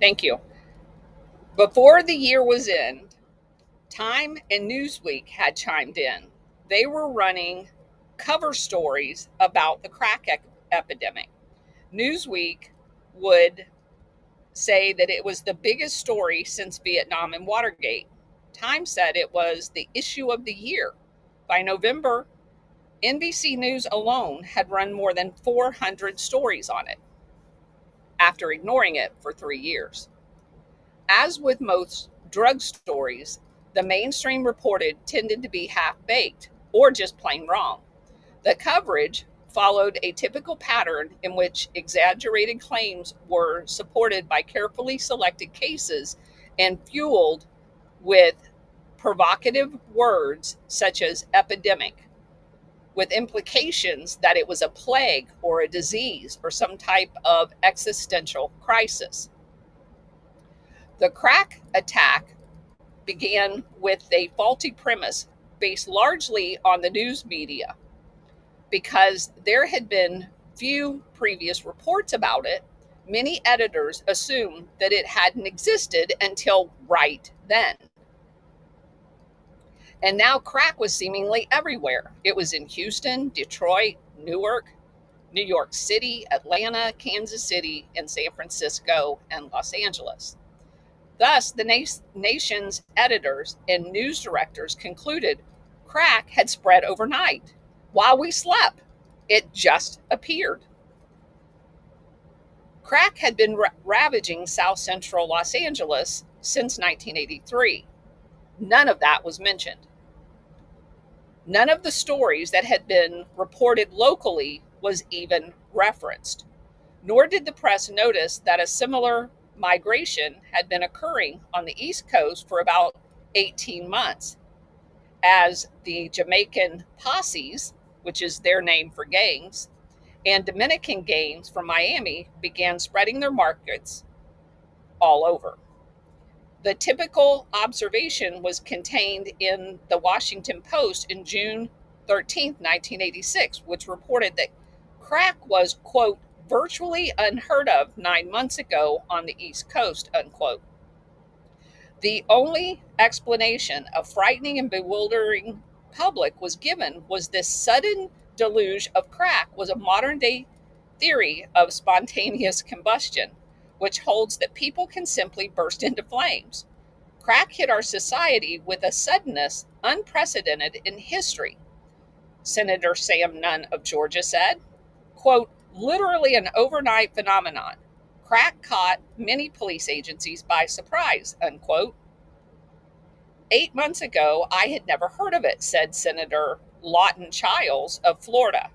Thank you. Before the year was in, Time and Newsweek had chimed in. They were running cover stories about the crack epidemic. Newsweek would say that it was the biggest story since Vietnam and Watergate. Time said it was the issue of the year. By November, NBC News alone had run more than 400 stories on it after ignoring it for 3 years. As with most drug stories, the mainstream reported tended to be half baked or just plain wrong. The coverage followed a typical pattern in which exaggerated claims were supported by carefully selected cases and fueled with provocative words such as epidemic, with implications that it was a plague or a disease or some type of existential crisis. The crack attack began with a faulty premise based largely on the news media because there had been few previous reports about it. Many editors assumed that it hadn't existed until right then. And now crack was seemingly everywhere. It was in Houston, Detroit, Newark, New York City, Atlanta, Kansas City, and San Francisco and Los Angeles. Thus, the nation's editors and news directors concluded crack had spread overnight. While we slept, it just appeared. Crack had been ravaging South Central Los Angeles since 1983. None of that was mentioned. None of the stories that had been reported locally was even referenced, nor did the press notice that a similar migration had been occurring on the East Coast for about 18 months as the Jamaican posses, which is their name for gangs, and Dominican gangs from Miami began spreading their markets all over. The typical observation was contained in the Washington Post in June 13th, 1986, which reported that crack was, quote, virtually unheard of 9 months ago on the East Coast, unquote. The only explanation a frightening and bewildering public was given was this sudden deluge of crack was a modern day theory of spontaneous combustion, which holds that people can simply burst into flames. Crack hit our society with a suddenness unprecedented in history, Senator Sam Nunn of Georgia said. Quote, literally an overnight phenomenon. Crack caught many police agencies by surprise, unquote. 8 months ago, I had never heard of it, said Senator Lawton Chiles of Florida.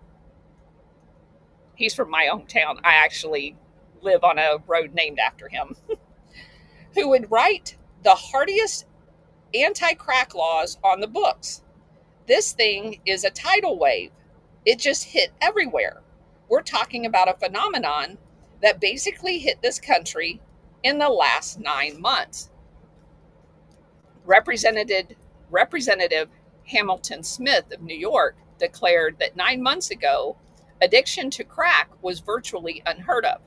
He's from my hometown. I actually live on a road named after him. Who would write the hardiest anti-crack laws on the books. This thing is a tidal wave. It just hit everywhere. We're talking about a phenomenon that basically hit this country in the last 9 months. Representative Hamilton Smith of New York declared that 9 months ago, addiction to crack was virtually unheard of.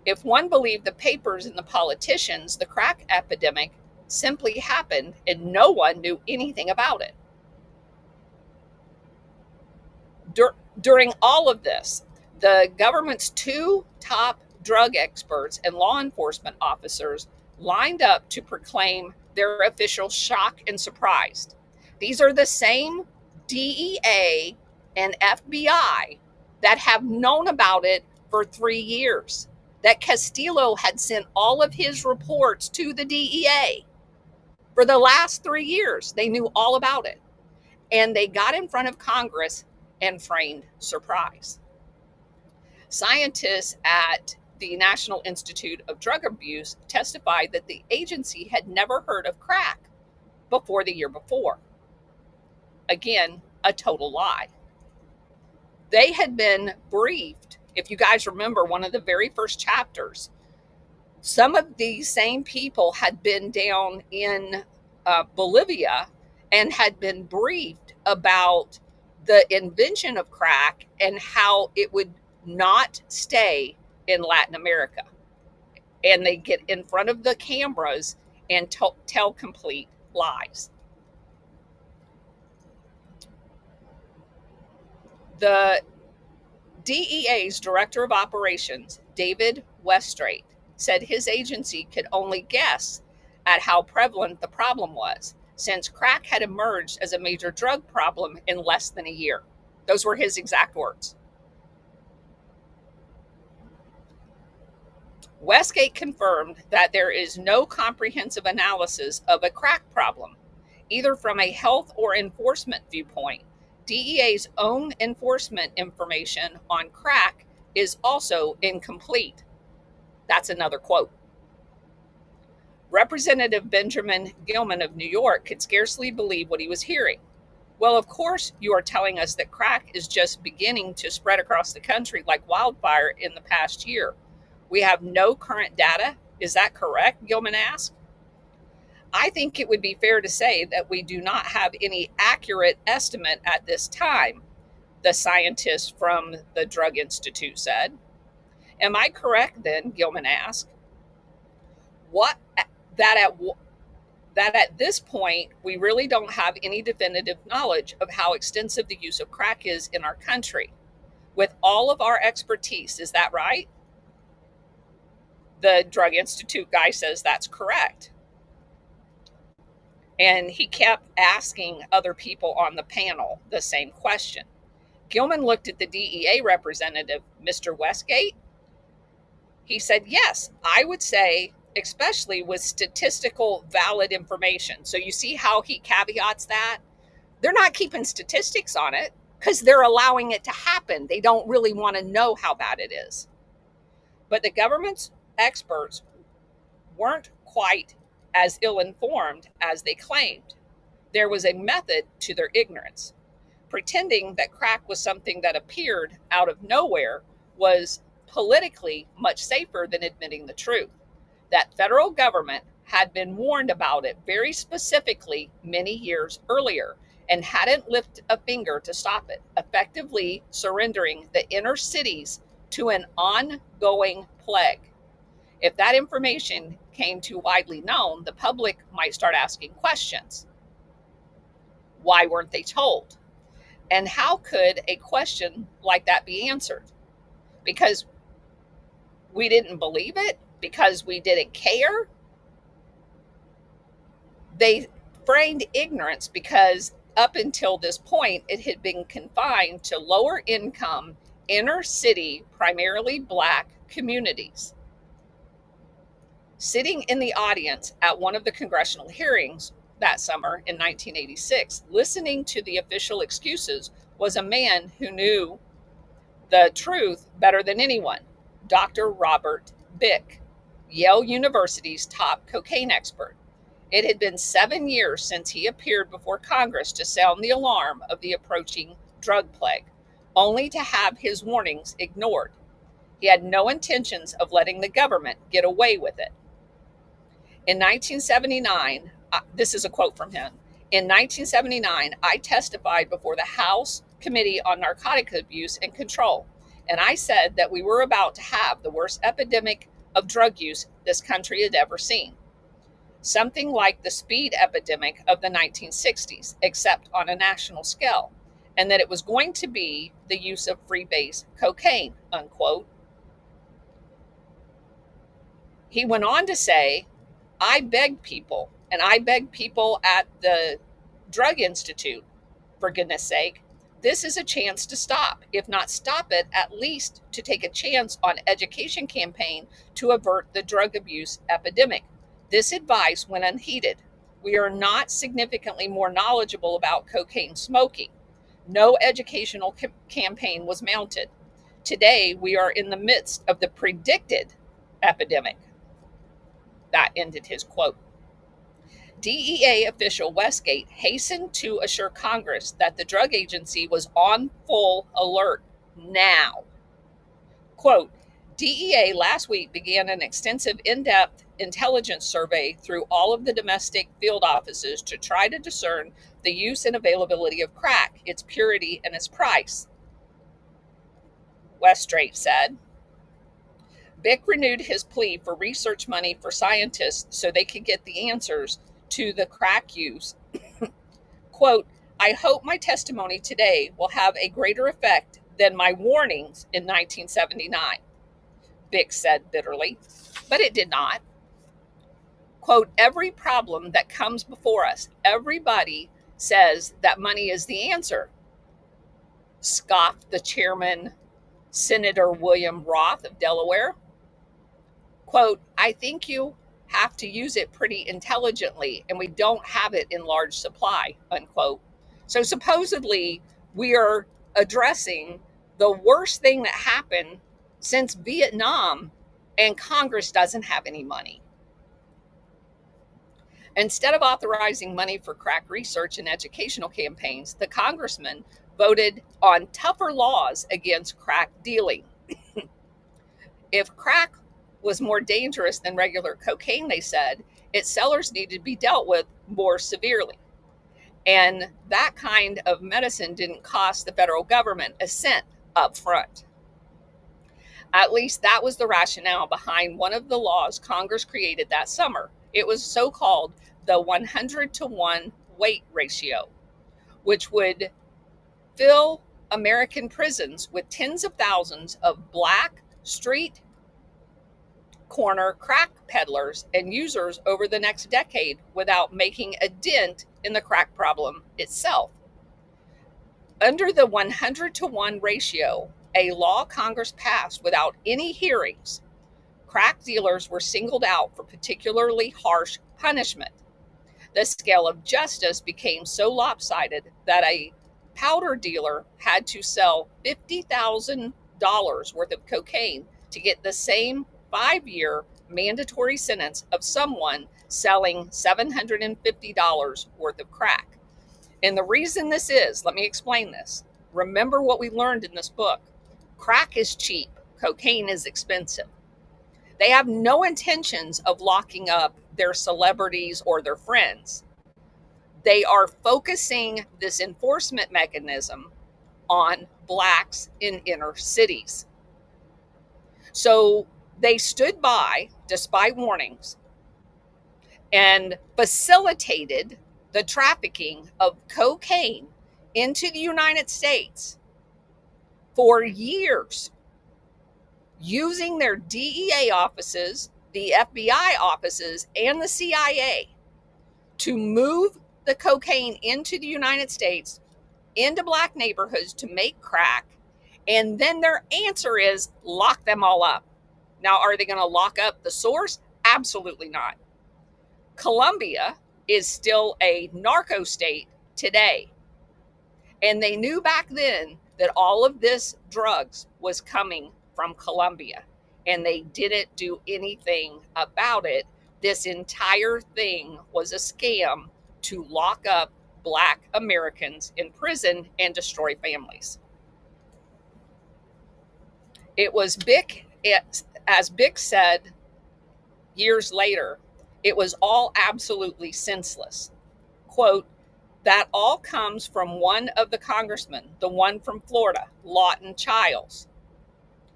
If one believed the papers and the politicians, the crack epidemic simply happened and no one knew anything about it. During all of this, the government's two top drug experts and law enforcement officers lined up to proclaim their official shock and surprise. These are the same DEA and FBI that have known about it for 3 years, that Castillo had sent all of his reports to the DEA. For the last 3 years, they knew all about it. And they got in front of Congress and feigned surprise. Scientists at the National Institute of Drug Abuse testified that the agency had never heard of crack before the year before. Again, a total lie. They had been briefed. If you guys remember one of the very first chapters, some of these same people had been down in Bolivia and had been briefed about the invention of crack and how it would not stay in Latin America. and they get in front of the cameras and tell complete lies. The DEA's Director of Operations, David Westrait, said his agency could only guess at how prevalent the problem was, since crack had emerged as a major drug problem in less than a year. Those were his exact words. Westgate confirmed that there is no comprehensive analysis of a crack problem, either from a health or enforcement viewpoint. DEA's own enforcement information on crack is also incomplete. That's another quote. Representative Benjamin Gilman of New York could scarcely believe what he was hearing. Well, of course, you are telling us that crack is just beginning to spread across the country like wildfire in the past year. We have no current data. Is that correct? Gilman asked. I think it would be fair to say that we do not have any accurate estimate at this time, the scientist from the Drug Institute said. Am I correct then? Gilman asked. What that at this point we really don't have any definitive knowledge of how extensive the use of crack is in our country with all of our expertise. Is that right? The Drug Institute guy says that's correct. And he kept asking other people on the panel the same question. Gilman looked at the DEA representative, Mr. Westgate. He said, yes, I would say, especially with statistical valid information. So you see how he caveats that? They're not keeping statistics on it because they're allowing it to happen. They don't really want to know how bad it is. But the government's experts weren't quite as ill-informed as they claimed. There was a method to their ignorance. Pretending that crack was something that appeared out of nowhere was politically much safer than admitting the truth. That federal government had been warned about it very specifically many years earlier and hadn't lifted a finger to stop it, effectively surrendering the inner cities to an ongoing plague. If that information came too widely known, the public might start asking questions. Why weren't they told? And how could a question like that be answered? Because we didn't believe it? Because we didn't care? They framed ignorance because up until this point, it had been confined to lower income, inner city, primarily Black communities. Sitting in the audience at one of the congressional hearings that summer in 1986, listening to the official excuses, was a man who knew the truth better than anyone, Dr. Robert Bick, Yale University's top cocaine expert. It had been 7 years since he appeared before Congress to sound the alarm of the approaching drug plague, only to have his warnings ignored. He had no intentions of letting the government get away with it. In 1979, this is a quote from him. In 1979, I testified before the House Committee on Narcotic Abuse and Control, and I said that we were about to have the worst epidemic of drug use this country had ever seen. Something like the speed epidemic of the 1960s, except on a national scale, and that it was going to be the use of freebase cocaine, unquote. He went on to say, I beg people, and I beg people at the Drug Institute, for goodness sake, this is a chance to stop. If not stop it, at least to take a chance on education campaign to avert the drug abuse epidemic. This advice went unheeded. We are not significantly more knowledgeable about cocaine smoking. No educational campaign was mounted. Today, we are in the midst of the predicted epidemic. That ended his quote. DEA official Westgate hastened to assure Congress that the drug agency was on full alert now. Quote, DEA last week began an extensive in-depth intelligence survey through all of the domestic field offices to try to discern the use and availability of crack, its purity, and its price, Westrait said. Bick renewed his plea for research money for scientists so they could get the answers to the crack use. Quote, I hope my testimony today will have a greater effect than my warnings in 1979, Bick said bitterly, but it did not. Quote, every problem that comes before us, everybody says that money is the answer, scoffed the chairman, Senator William Roth of Delaware. Quote, I think you have to use it pretty intelligently, and we don't have it in large supply, unquote. So supposedly we are addressing the worst thing that happened since Vietnam, and Congress doesn't have any money. Instead of authorizing money for crack research and educational campaigns, the congressman voted on tougher laws against crack dealing. If crack was more dangerous than regular cocaine, they said, its sellers needed to be dealt with more severely. And that kind of medicine didn't cost the federal government a cent up front. At least that was the rationale behind one of the laws Congress created that summer. It was so-called the 100-to-1 weight ratio, which would fill American prisons with tens of thousands of black street corner crack peddlers and users over the next decade without making a dent in the crack problem itself. Under the 100-to-1 ratio, a law Congress passed without any hearings, crack dealers were singled out for particularly harsh punishment. The scale of justice became so lopsided that a powder dealer had to sell $50,000 worth of cocaine to get the same 5-year mandatory sentence of someone selling $750 worth of crack. And the reason this is, let me explain this. Remember what we learned in this book. Crack is cheap, cocaine is expensive. They have no intentions of locking up their celebrities or their friends. They are focusing this enforcement mechanism on blacks in inner cities. So they stood by, despite warnings, and facilitated the trafficking of cocaine into the United States for years, using their DEA offices, the FBI offices, and the CIA to move the cocaine into the United States, into black neighborhoods to make crack. And then their answer is lock them all up. Now, are they going to lock up the source? Absolutely not. Colombia is still a narco state today. And they knew back then that all of this drugs was coming from Colombia, and they didn't do anything about it. This entire thing was a scam to lock up black Americans in prison and destroy families. It was Bick, as Bick said years later, it was all absolutely senseless. Quote, that all comes from one of the congressmen, the one from Florida, Lawton Chiles.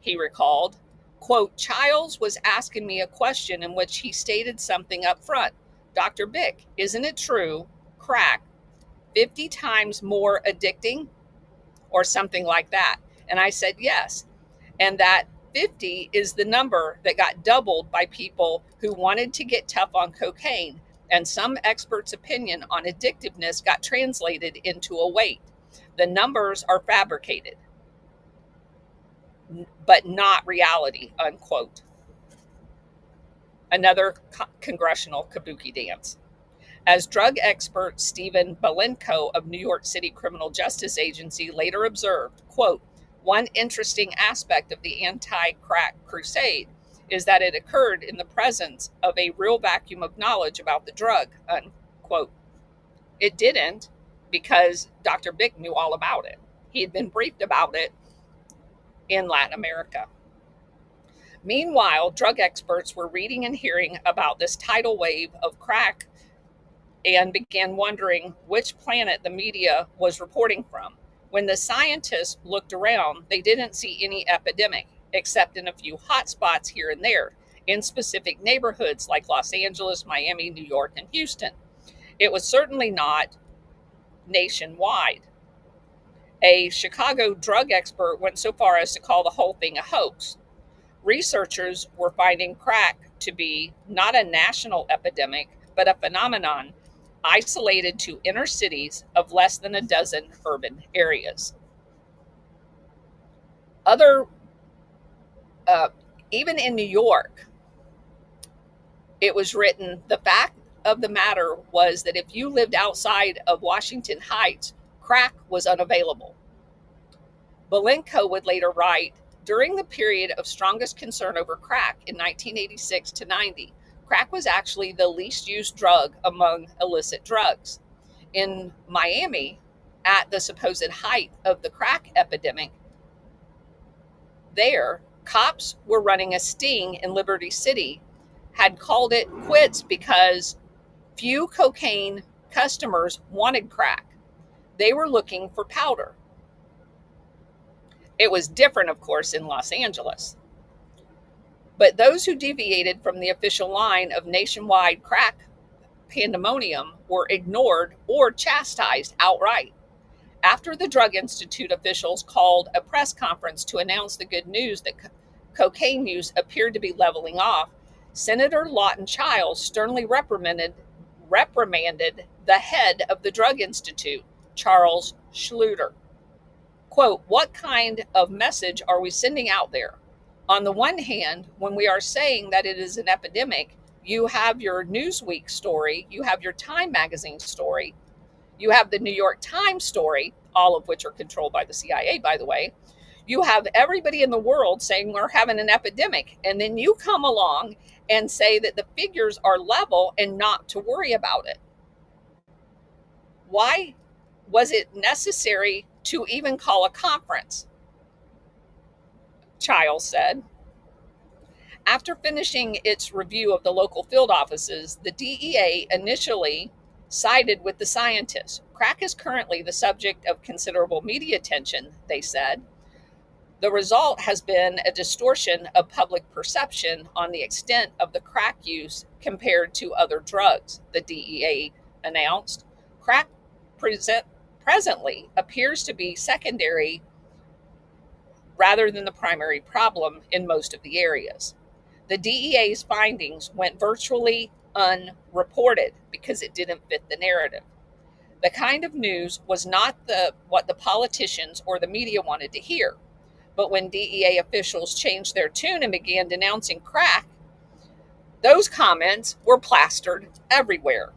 He recalled, quote, Chiles was asking me a question in which he stated something up front. Dr. Bick, isn't it true, crack, 50 times more addicting? Or something like that. And I said, yes. And that 50 is the number that got doubled by people who wanted to get tough on cocaine. And some experts' opinion on addictiveness got translated into a weight. The numbers are fabricated, but not reality, unquote. Another congressional kabuki dance. As drug expert Stephen Balenko of New York City Criminal Justice Agency later observed, quote, one interesting aspect of the anti-crack crusade is that it occurred in the presence of a real vacuum of knowledge about the drug, unquote. It didn't, because Dr. Bick knew all about it. He had been briefed about it in Latin America. Meanwhile, drug experts were reading and hearing about this tidal wave of crack and began wondering which planet the media was reporting from. When the scientists looked around, they didn't see any epidemic. except in a few hot spots here and there in specific neighborhoods like Los Angeles, Miami, New York, and Houston. It was certainly not nationwide. A Chicago drug expert went so far as to call the whole thing a hoax. Researchers were finding crack to be not a national epidemic, but a phenomenon isolated to inner cities of less than a dozen urban areas. Other, even in New York, it was written, the fact of the matter was that if you lived outside of Washington Heights, crack was unavailable. Belenko would later write, during the period of strongest concern over crack in 1986 to 90, crack was actually the least used drug among illicit drugs. In Miami, at the supposed height of the crack epidemic, there, cops were running a sting in Liberty City, had called it quits because few cocaine customers wanted crack. They were looking for powder. It was different, of course, in Los Angeles. But those who deviated from the official line of nationwide crack pandemonium were ignored or chastised outright. After the Drug Institute officials called a press conference to announce the good news that cocaine use appeared to be leveling off, Senator Lawton Chiles sternly reprimanded the head of the Drug Institute, Charles Schluter. Quote, what kind of message are we sending out there? On the one hand, when we are saying that it is an epidemic, you have your Newsweek story, you have your Time magazine story, you have the New York Times story, all of which are controlled by the CIA, by the way. You have everybody in the world saying we're having an epidemic, and then you come along and say that the figures are level and not to worry about it. Why was it necessary to even call a conference? Chiles said. After finishing its review of the local field offices, the DEA initially sided with the scientists. Crack is currently the subject of considerable media attention, they said. The result has been a distortion of public perception on the extent of the crack use compared to other drugs, the DEA announced. Crack presently appears to be secondary rather than the primary problem in most of the areas. The DEA's findings went virtually unreported because it didn't fit the narrative. The kind of news was not what the politicians or the media wanted to hear. But when DEA officials changed their tune and began denouncing crack, those comments were plastered everywhere.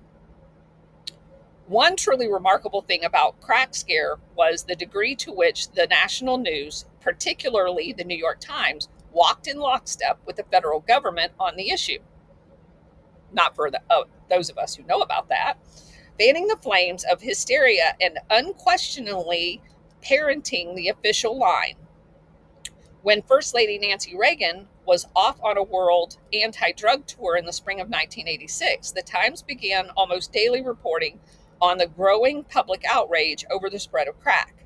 One truly remarkable thing about crack scare was the degree to which the national news, particularly the New York Times, walked in lockstep with the federal government on the issue. Not for those of us who know about that. Fanning the flames of hysteria and unquestioningly parenting the official line. When First Lady Nancy Reagan was off on a world anti-drug tour in the spring of 1986, the Times began almost daily reporting on the growing public outrage over the spread of crack.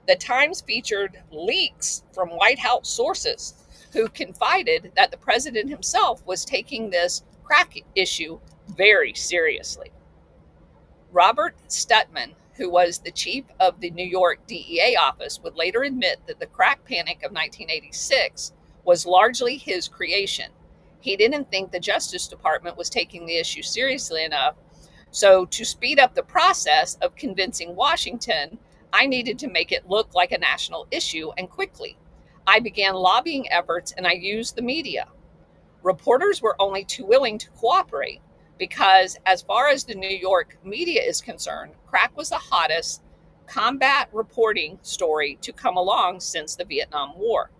The Times featured leaks from White House sources who confided that the president himself was taking this crack issue very seriously. Robert Stutman, who was the chief of the New York DEA office, would later admit that the crack panic of 1986 was largely his creation. He didn't think the Justice Department was taking the issue seriously enough, so to speed up the process of convincing Washington, I needed to make it look like a national issue and quickly. I began lobbying efforts and I used the media. Reporters were only too willing to cooperate because, as far as the New York media is concerned, crack was the hottest combat reporting story to come along since the Vietnam War.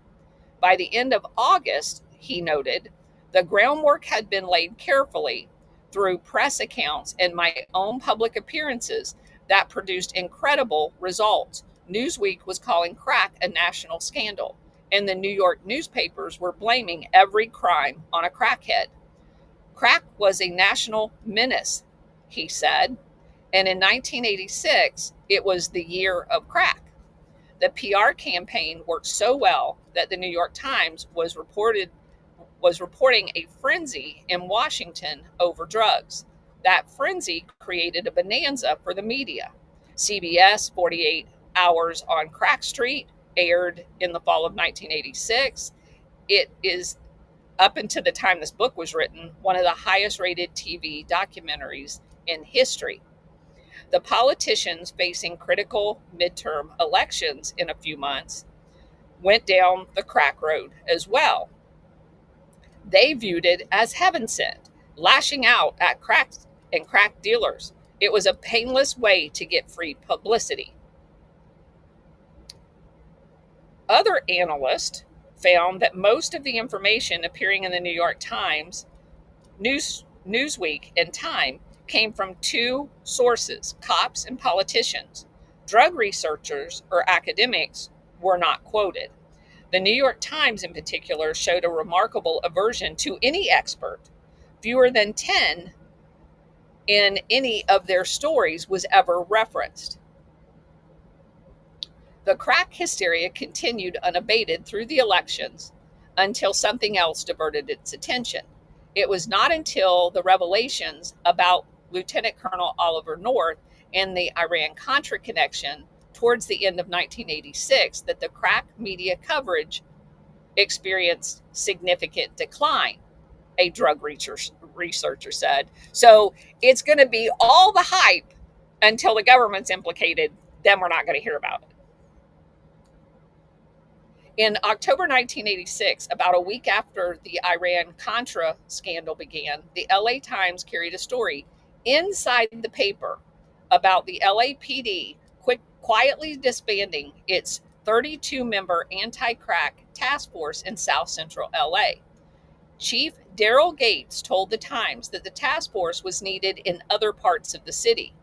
By the end of August, he noted, the groundwork had been laid carefully through press accounts and my own public appearances that produced incredible results. Newsweek was calling crack a national scandal, and the New York newspapers were blaming every crime on a crackhead. Crack was a national menace, he said, and in 1986, it was the year of crack. The PR campaign worked so well that the New York Times was reporting a frenzy in Washington over drugs. That frenzy created a bonanza for the media. CBS 48 Hours on Crack Street aired in the fall of 1986. It is, up until the time this book was written, one of the highest rated TV documentaries in history. The politicians facing critical midterm elections in a few months went down the crack road as well. They viewed it as heaven sent, lashing out at cracks and crack dealers. It was a painless way to get free publicity. Other analysts found that most of the information appearing in the New York Times, Newsweek, and Time came from two sources: cops and politicians. Drug researchers or academics were not quoted. The New York Times, in particular, showed a remarkable aversion to any expert. Fewer than 10 in any of their stories was ever referenced. The crack hysteria continued unabated through the elections until something else diverted its attention. It was not until the revelations about Lieutenant Colonel Oliver North and the Iran-Contra connection towards the end of 1986 that the crack media coverage experienced significant decline, a drug researcher said. So it's going to be all the hype until the government's implicated, then we're not going to hear about it. In October 1986, about a week after the Iran-Contra scandal began, the LA Times carried a story inside the paper about the LAPD quietly disbanding its 32-member anti-crack task force in South Central LA. Chief Daryl Gates told the Times that the task force was needed in other parts of the city.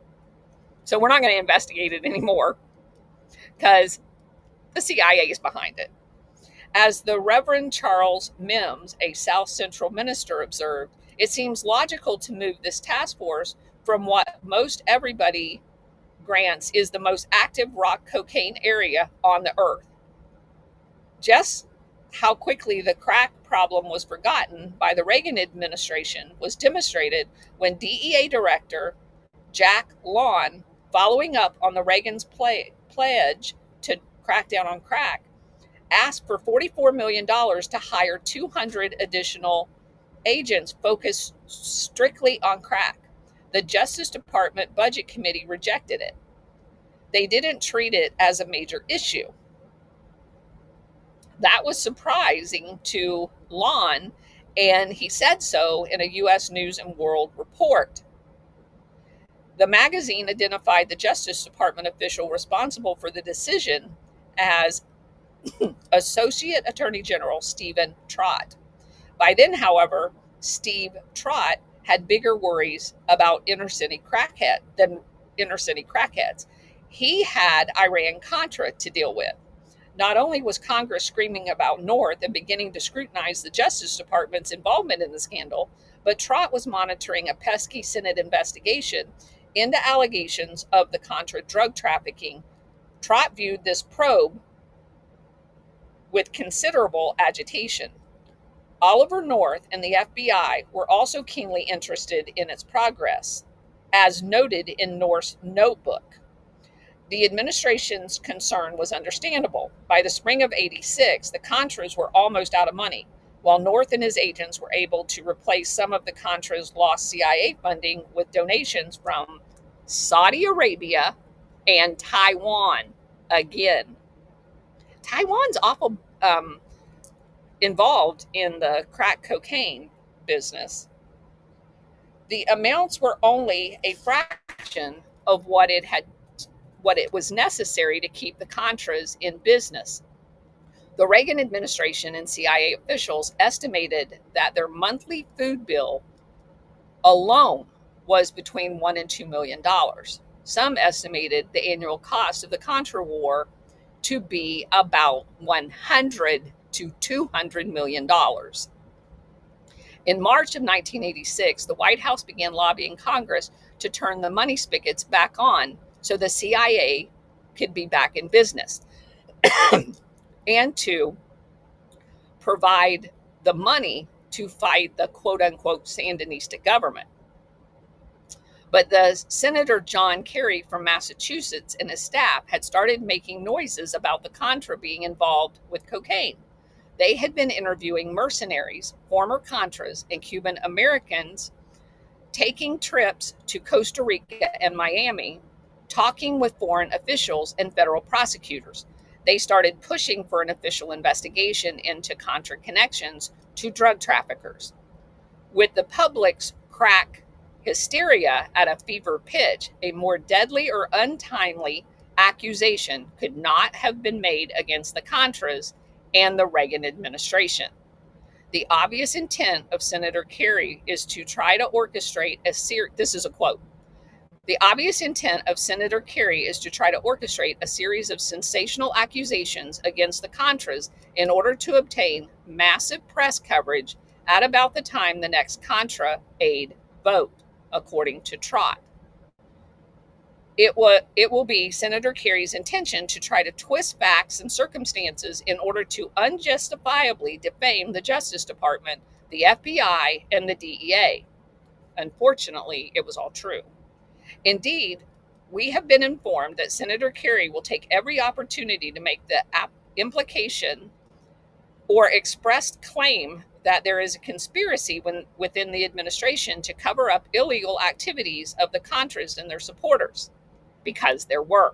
So we're not going to investigate it anymore because the CIA is behind it. As the Reverend Charles Mims, a South Central minister, observed, it seems logical to move this task force from what most everybody grants is the most active rock cocaine area on the earth. Just how quickly the crack problem was forgotten by the Reagan administration was demonstrated when DEA Director Jack Lawn, following up on the Reagan's pledge to crack down on crack, asked for $44 million to hire 200 additional agents focused strictly on crack. The Justice Department Budget Committee rejected it. They didn't treat it as a major issue. That was surprising to Lawn, and he said so in a U.S. News and World Report. The magazine identified the Justice Department official responsible for the decision as Associate Attorney General Stephen Trott. By then, however, Steve Trott had bigger worries about inner city crackheads. He had Iran-Contra to deal with. Not only was Congress screaming about North and beginning to scrutinize the Justice Department's involvement in the scandal, but Trott was monitoring a pesky Senate investigation into allegations of the Contra drug trafficking. Trott viewed this probe with considerable agitation. Oliver North and the FBI were also keenly interested in its progress, as noted in North's notebook. The administration's concern was understandable. By the spring of '86, the Contras were almost out of money, while North and his agents were able to replace some of the Contras' lost CIA funding with donations from Saudi Arabia and Taiwan again. Taiwan's awful involved in the crack cocaine business. The amounts were only a fraction of what it was necessary to keep the Contras in business. The Reagan administration and CIA officials estimated that their monthly food bill alone was between $1 and $2 million. Some estimated the annual cost of the Contra war to be about $100 to $200 million. In March of 1986, the White House began lobbying Congress to turn the money spigots back on so the CIA could be back in business. and to provide the money to fight the quote unquote Sandinista government. But the Senator John Kerry from Massachusetts and his staff had started making noises about the Contra being involved with cocaine. They had been interviewing mercenaries, former Contras, and Cuban Americans, taking trips to Costa Rica and Miami, talking with foreign officials and federal prosecutors. They started pushing for an official investigation into Contra connections to drug traffickers. With the public's crack hysteria at a fever pitch, a more deadly or untimely accusation could not have been made against the Contras and the Reagan administration. The obvious intent of Senator Kerry is to try to orchestrate this is a quote. The obvious intent of Senator Kerry is to try to orchestrate a series of sensational accusations against the Contras in order to obtain massive press coverage at about the time the next Contra aid vote, according to Trott. It will be Senator Kerry's intention to try to twist facts and circumstances in order to unjustifiably defame the Justice Department, the FBI, and the DEA. Unfortunately, it was all true. Indeed, we have been informed that Senator Kerry will take every opportunity to make the implication or expressed claim that there is a conspiracy within the administration to cover up illegal activities of the Contras and their supporters, because there were.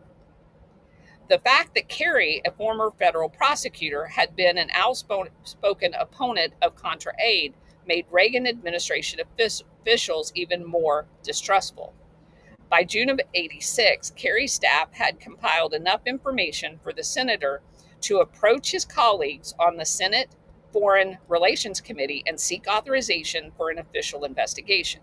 The fact that Kerry, a former federal prosecutor, had been an outspoken opponent of Contra aid made Reagan administration officials even more distrustful. By June of '86, Kerry's staff had compiled enough information for the senator to approach his colleagues on the Senate Foreign Relations Committee and seek authorization for an official investigation.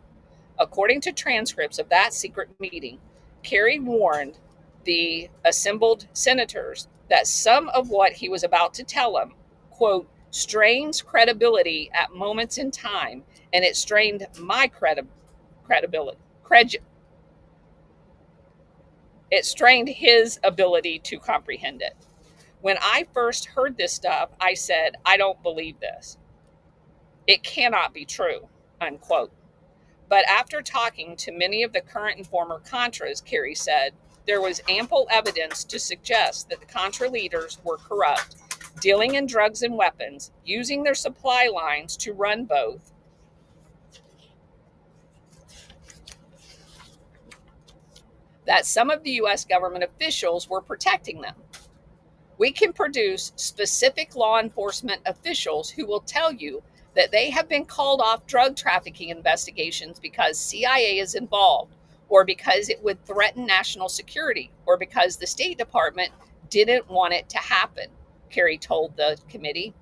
According to transcripts of that secret meeting, Kerry warned the assembled senators that some of what he was about to tell them, quote, strains credibility at moments in time, and it strained my credibility. It strained his ability to comprehend it. When I first heard this stuff, I said, I don't believe this. It cannot be true, unquote. But after talking to many of the current and former Contras, Kerry said, there was ample evidence to suggest that the Contra leaders were corrupt, dealing in drugs and weapons, using their supply lines to run both, that some of the U.S. government officials were protecting them. We can produce specific law enforcement officials who will tell you that they have been called off drug trafficking investigations because CIA is involved, or because it would threaten national security, or because the State Department didn't want it to happen, Kerry told the committee.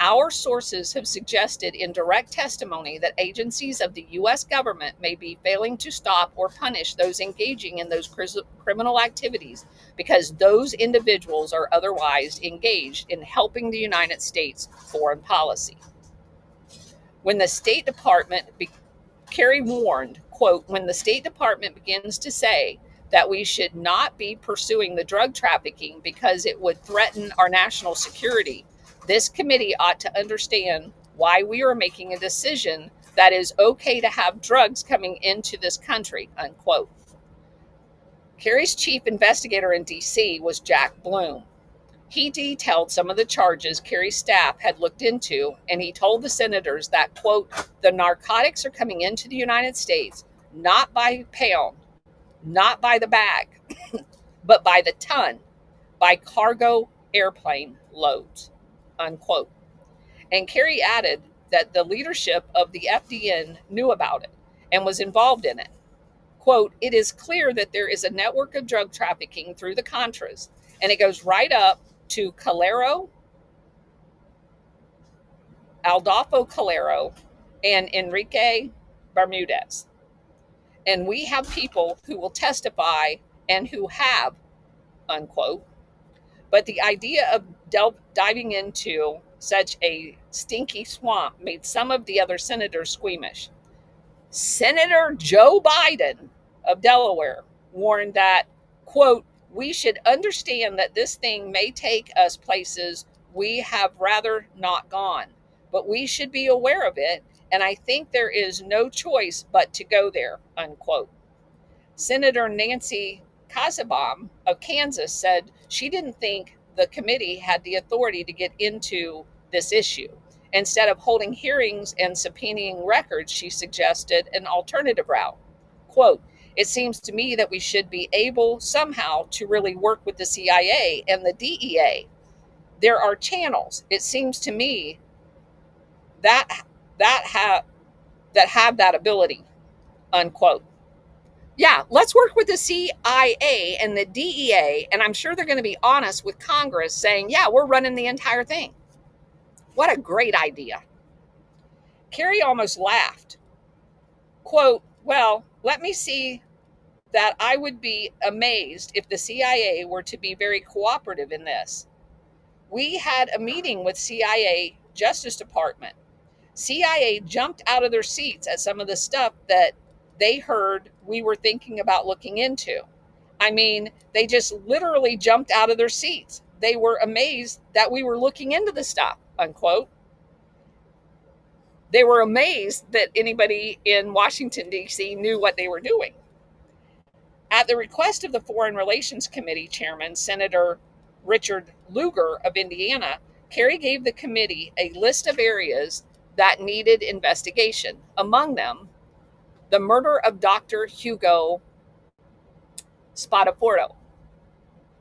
Our sources have suggested in direct testimony that agencies of the U.S. government may be failing to stop or punish those engaging in those criminal activities because those individuals are otherwise engaged in helping the United States foreign policy. When the State Department, Kerry warned, quote, when the State Department begins to say that we should not be pursuing the drug trafficking because it would threaten our national security, this committee ought to understand why we are making a decision that is okay to have drugs coming into this country, unquote. Kerry's chief investigator in D.C. was Jack Bloom. He detailed some of the charges Kerry's staff had looked into, and he told the senators that, quote, the narcotics are coming into the United States not by pound, not by the bag, but by the ton, by cargo airplane loads, unquote. And Kerry added that the leadership of the FDN knew about it and was involved in it. Quote, it is clear that there is a network of drug trafficking through the Contras, and it goes right up to Calero, Adolfo Calero, and Enrique Bermudez. And we have people who will testify and who have, unquote. But the idea of diving into such a stinky swamp made some of the other senators squeamish. Senator Joe Biden of Delaware warned that, quote, We should understand that this thing may take us places we have rather not gone, but we should be aware of it, and I think there is no choice but to go there, unquote. Senator Nancy Kassebaum of Kansas said she didn't think the committee had the authority to get into this issue. Instead of holding hearings and subpoenaing records, she suggested an alternative route. Quote, it seems to me that we should be able somehow to really work with the CIA and the DEA. There are channels, it seems to me, that that have that ability, unquote. Yeah, let's work with the CIA and the DEA, and I'm sure they're going to be honest with Congress saying, yeah, we're running the entire thing. What a great idea. Kerry almost laughed. Quote, well, let me see that I would be amazed if the CIA were to be very cooperative in this. We had a meeting with CIA Justice Department. CIA jumped out of their seats at some of the stuff that they heard we were thinking about looking into. I mean, they just literally jumped out of their seats. They were amazed that we were looking into the stuff, unquote. They were amazed that anybody in Washington, D.C. knew what they were doing. At the request of the Foreign Relations Committee Chairman, Senator Richard Lugar of Indiana, Kerry gave the committee a list of areas that needed investigation. Among them, the murder of Dr. Hugo Spadaforto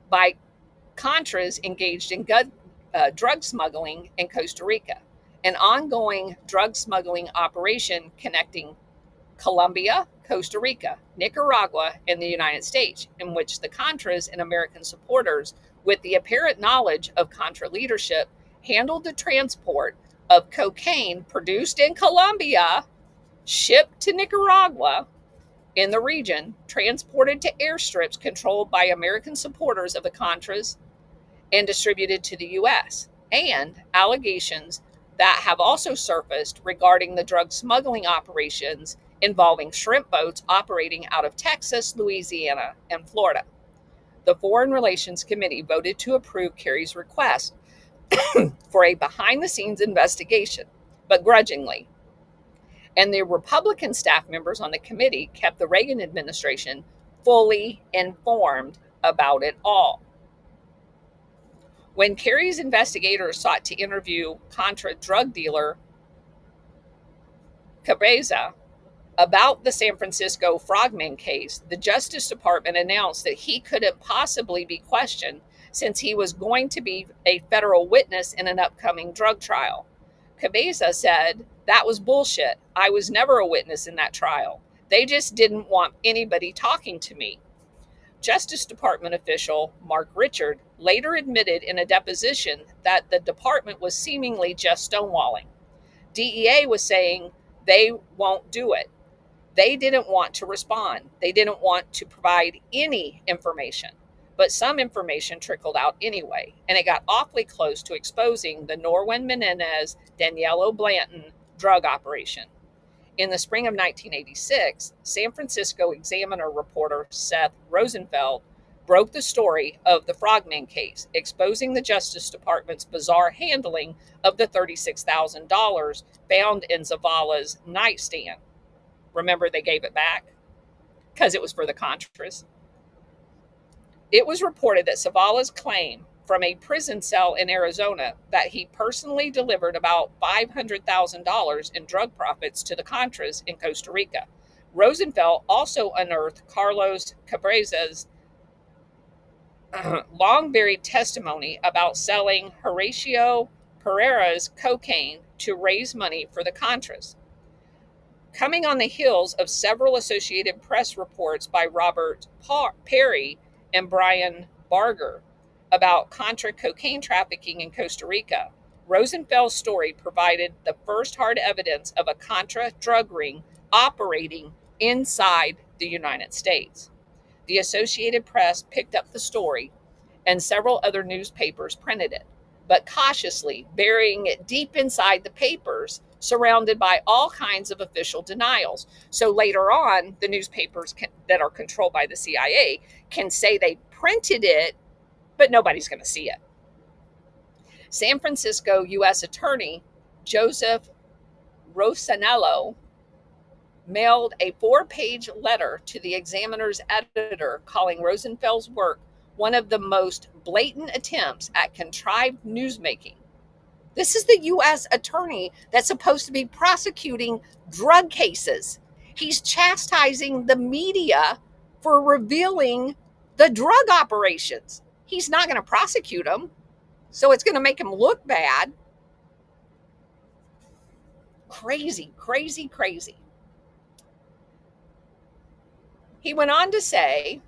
by Contras engaged in drug smuggling in Costa Rica, an ongoing drug smuggling operation connecting Colombia, Costa Rica, Nicaragua, and the United States, in which the Contras and American supporters, with the apparent knowledge of Contra leadership, handled the transport of cocaine produced in Colombia, shipped to Nicaragua in the region, transported to airstrips controlled by American supporters of the Contras, and distributed to the U.S., and allegations that have also surfaced regarding the drug smuggling operations involving shrimp boats operating out of Texas, Louisiana, and Florida. The Foreign Relations Committee voted to approve Kerry's request for a behind-the-scenes investigation, but grudgingly. And the Republican staff members on the committee kept the Reagan administration fully informed about it all. When Kerry's investigators sought to interview Contra drug dealer Cabeza about the San Francisco Frogman case, the Justice Department announced that he couldn't possibly be questioned since he was going to be a federal witness in an upcoming drug trial. Cabeza said, that was bullshit. I was never a witness in that trial. They just didn't want anybody talking to me. Justice Department official Mark Richard later admitted in a deposition that the department was seemingly just stonewalling. DEA was saying they won't do it. They didn't want to respond. They didn't want to provide any information. But some information trickled out anyway, and it got awfully close to exposing the Norwin Menendez Danielo Blanton drug operation. In the spring of 1986, San Francisco Examiner reporter Seth Rosenfeld broke the story of the Frogman case, exposing the Justice Department's bizarre handling of the $36,000 found in Zavala's nightstand. Remember, they gave it back because it was for the Contras. It was reported that Zavala's claim from a prison cell in Arizona that he personally delivered about $500,000 in drug profits to the Contras in Costa Rica. Rosenfeld also unearthed Carlos Cabreza's long buried testimony about selling Horacio Pereira's cocaine to raise money for the Contras. Coming on the heels of several Associated Press reports by Robert Perry and Brian Barger about Contra cocaine trafficking in Costa Rica, Rosenfeld's story provided the first hard evidence of a Contra drug ring operating inside the United States. The Associated Press picked up the story, and several other newspapers printed it, but cautiously, burying it deep inside the papers, surrounded by all kinds of official denials. So later on, the newspapers that are controlled by the CIA can say they printed it, but nobody's going to see it. San Francisco U.S. Attorney Joseph Rosanello mailed a 4-page letter to the Examiner's editor calling Rosenfeld's work one of the most blatant attempts at contrived newsmaking. This is the U.S. attorney that's supposed to be prosecuting drug cases. He's chastising the media for revealing the drug operations. He's not going to prosecute them, so it's going to make him look bad. Crazy, crazy, crazy. He went on to say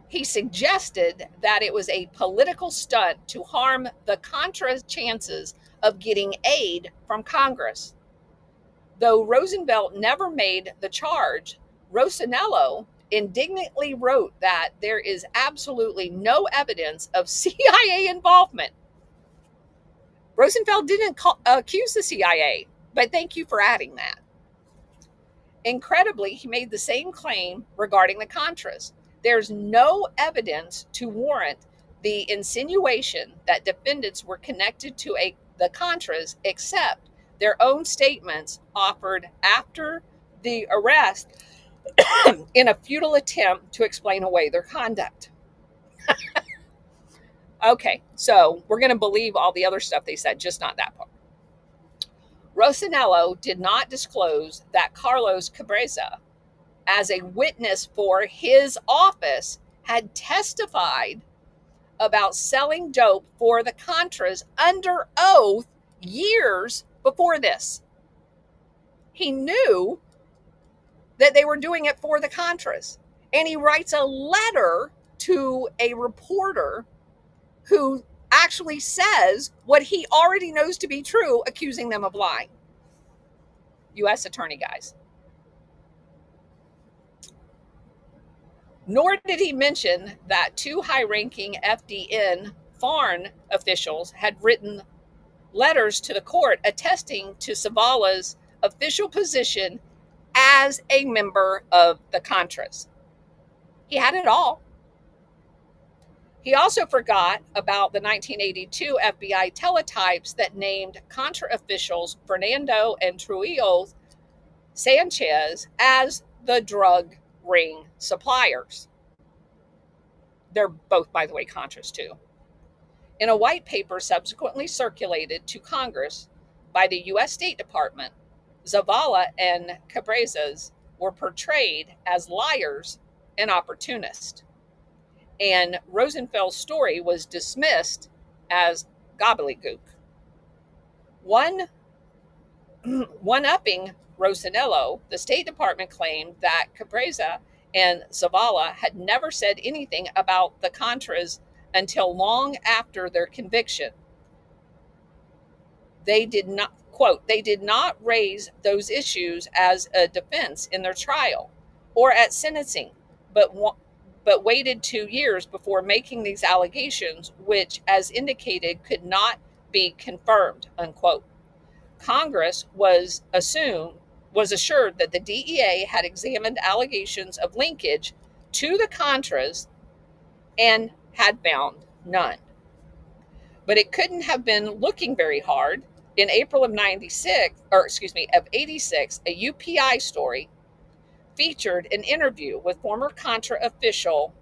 he suggested that it was a political stunt to harm the Contra's chances of getting aid from Congress. Though Rosenfeld never made the charge, Rosanello indignantly wrote that there is absolutely no evidence of CIA involvement. Rosenfeld didn't accuse the CIA, but thank you for adding that. Incredibly, he made the same claim regarding the Contras. There's no evidence to warrant the insinuation that defendants were connected to the Contras except their own statements offered after the arrest in a futile attempt to explain away their conduct. Okay, so we're going to believe all the other stuff they said, just not that part. Rosanello did not disclose that Carlos Cabreza, as a witness for his office, had testified about selling dope for the Contras under oath years before this. He knew that they were doing it for the Contras. And he writes a letter to a reporter who actually says what he already knows to be true, accusing them of lying. U.S. attorney, guys. Nor did he mention that 2 high-ranking FDN foreign officials had written letters to the court attesting to Zavala's official position as a member of the Contras. He had it all. He also forgot about the 1982 FBI teletypes that named Contra officials Fernando and Trujillo Sanchez as the drug ring suppliers. They're both, by the way, Contras too. In a white paper subsequently circulated to Congress by the U.S. State Department, Zavala and Cabrezas were portrayed as liars and opportunists, and Rosenfeld's story was dismissed as gobbledygook. One-upping Rosanello, the State Department claimed that Cabreza and Zavala had never said anything about the Contras until long after their conviction. They did not, quote, they did not raise those issues as a defense in their trial or at sentencing, but waited 2 years before making these allegations, which, as indicated, could not be confirmed, unquote. Congress was assured that the DEA had examined allegations of linkage to the Contras and had found none. But it couldn't have been looking very hard. In April of 86, a UPI story featured an interview with former Contra official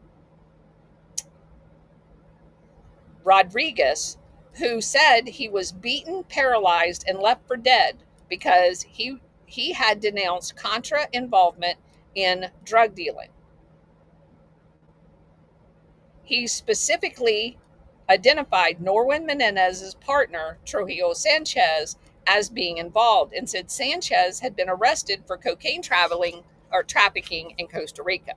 Rodriguez, who said he was beaten, paralyzed, and left for dead because he had denounced Contra involvement in drug dealing. He specifically identified Norwin Menendez's partner, Trujillo Sanchez, as being involved and said Sanchez had been arrested for cocaine trafficking in Costa Rica.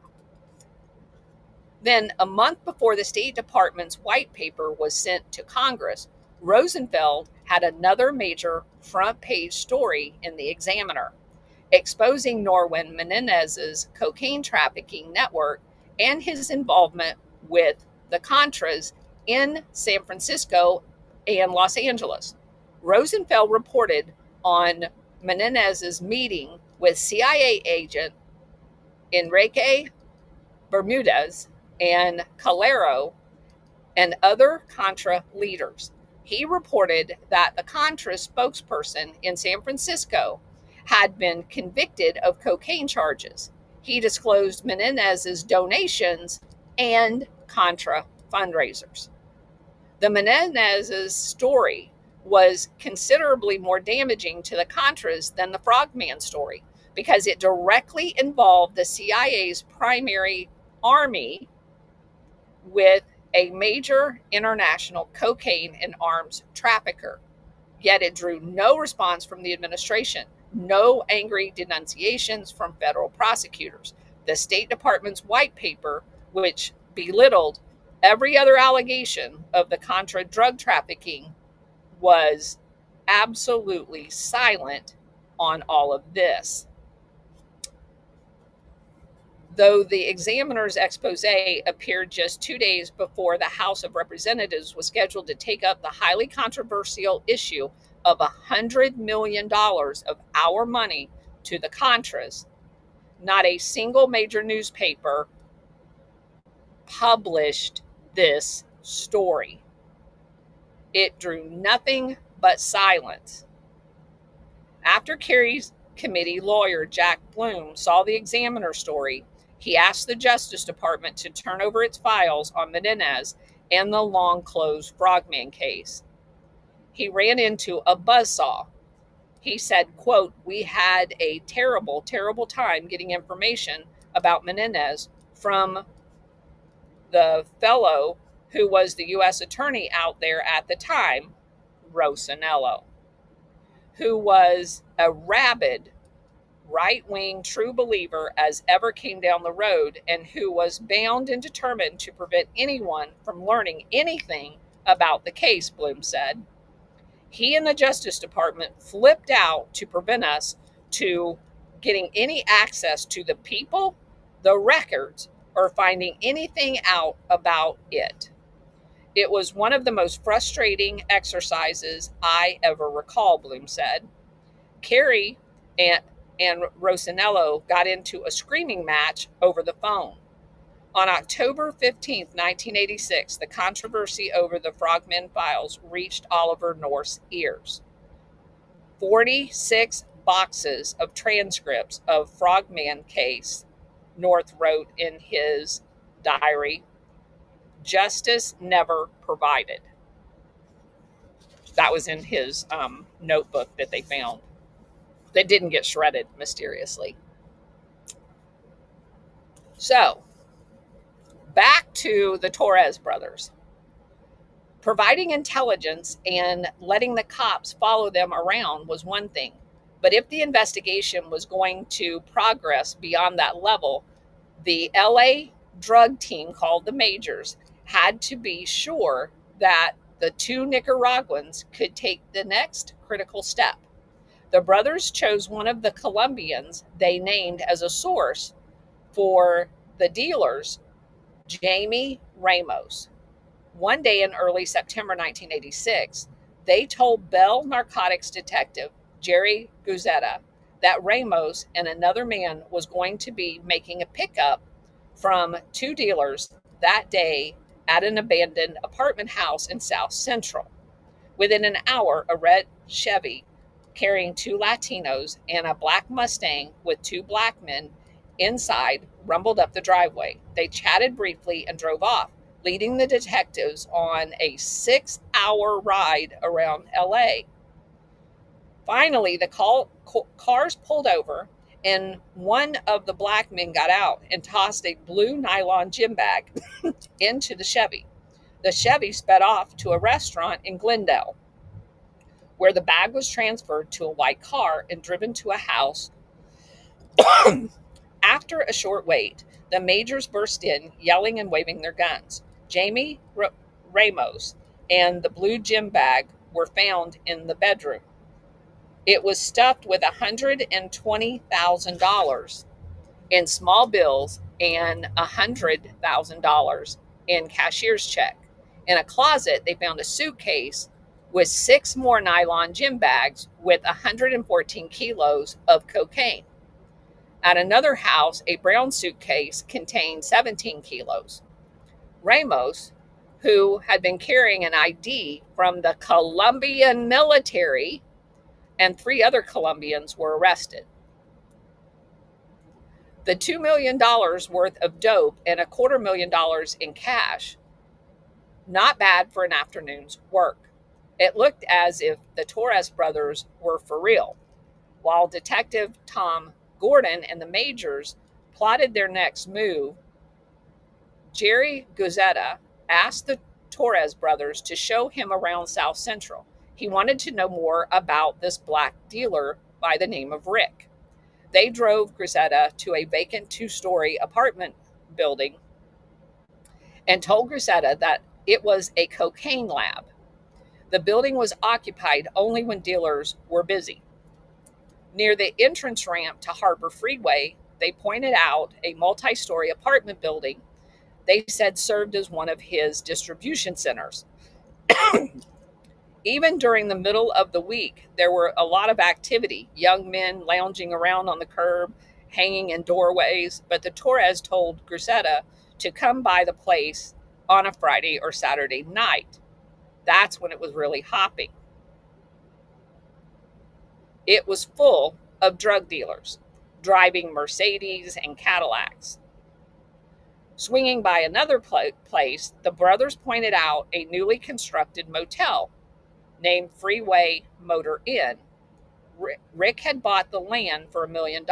Then, a month before the State Department's white paper was sent to Congress, Rosenfeld had another major front page story in the Examiner, exposing Norwin Menendez's cocaine trafficking network and his involvement with the Contras in San Francisco and Los Angeles. Rosenfeld reported on Menendez's meeting with CIA agent Enrique Bermudez and Calero and other Contra leaders. He reported that the Contra spokesperson in San Francisco had been convicted of cocaine charges. He disclosed Menendez's donations and Contra fundraisers. The Menendez's story was considerably more damaging to the Contras than the Frogman story because it directly involved the CIA's primary army with a major international cocaine and arms trafficker. Yet it drew no response from the administration, no angry denunciations from federal prosecutors. The State Department's white paper, which belittled every other allegation of the Contra drug trafficking, was absolutely silent on all of this. Though the examiner's expose appeared just 2 days before the House of Representatives was scheduled to take up the highly controversial issue of $100 million of our money to the Contras, not a single major newspaper published this story. It drew nothing but silence. After Kerry's committee lawyer, Jack Bloom, saw the Examiner story, he asked the Justice Department to turn over its files on Menendez and the long-closed Frogman case. He ran into a buzzsaw. He said, quote, "We had a terrible, terrible time getting information about Menendez from the fellow who was the U.S. attorney out there at the time, Rosanello, who was a rabid right-wing true believer as ever came down the road and who was bound and determined to prevent anyone from learning anything about the case," Bloom said. He and the Justice Department flipped out to prevent us to getting any access to the people, the records, or finding anything out about it. It was one of the most frustrating exercises I ever recall, Bloom said. Kerry and Rosanello got into a screaming match over the phone. On October 15, 1986, the controversy over the Frogman files reached Oliver North's ears. 46 boxes of transcripts of Frogman case, North wrote in his diary, justice never provided. That was in his notebook that they found. That didn't get shredded mysteriously. So, back to the Torres brothers. Providing intelligence and letting the cops follow them around was one thing. But if the investigation was going to progress beyond that level, the LA drug team called the Majors had to be sure that the two Nicaraguans could take the next critical step. The brothers chose one of the Colombians they named as a source for the dealers, Jamie Ramos. One day in early September 1986, they told Bell narcotics detective Jerry Guzetta that Ramos and another man was going to be making a pickup from two dealers that day at an abandoned apartment house in South Central. Within an hour, a red Chevy carrying two Latinos and a black Mustang with two black men inside rumbled up the driveway. They chatted briefly and drove off, leading the detectives on a 6-hour ride around LA. Finally, the cars pulled over, and one of the black men got out and tossed a blue nylon gym bag into the Chevy. The Chevy sped off to a restaurant in Glendale, where the bag was transferred to a white car and driven to a house. After a short wait, the Majors burst in, yelling and waving their guns. Jamie Ramos and the blue gym bag were found in the bedroom. It was stuffed with $120,000 in small bills and $100,000 in cashier's check. In a closet, they found a suitcase with 6 more nylon gym bags with 114 kilos of cocaine. At another house, a brown suitcase contained 17 kilos. Ramos, who had been carrying an ID from the Colombian military, and 3 other Colombians were arrested. The $2 million worth of dope and $250,000 in cash, not bad for an afternoon's work. It looked as if the Torres brothers were for real. While Detective Tom Gordon and the Majors plotted their next move, Jerry Guzetta asked the Torres brothers to show him around South Central. He wanted to know more about this black dealer by the name of Rick. They drove Guzetta to a vacant 2-story apartment building and told Guzetta that it was a cocaine lab. The building was occupied only when dealers were busy. Near the entrance ramp to Harbor Freeway, they pointed out a multi-story apartment building they said served as one of his distribution centers. Even during the middle of the week, there were a lot of activity, young men lounging around on the curb, hanging in doorways, but the Torres told Guzetta to come by the place on a Friday or Saturday night. That's when it was really hopping. It was full of drug dealers, driving Mercedes and Cadillacs. Swinging by another place, the brothers pointed out a newly constructed motel named Freeway Motor Inn. Rick had bought the land for $1 million,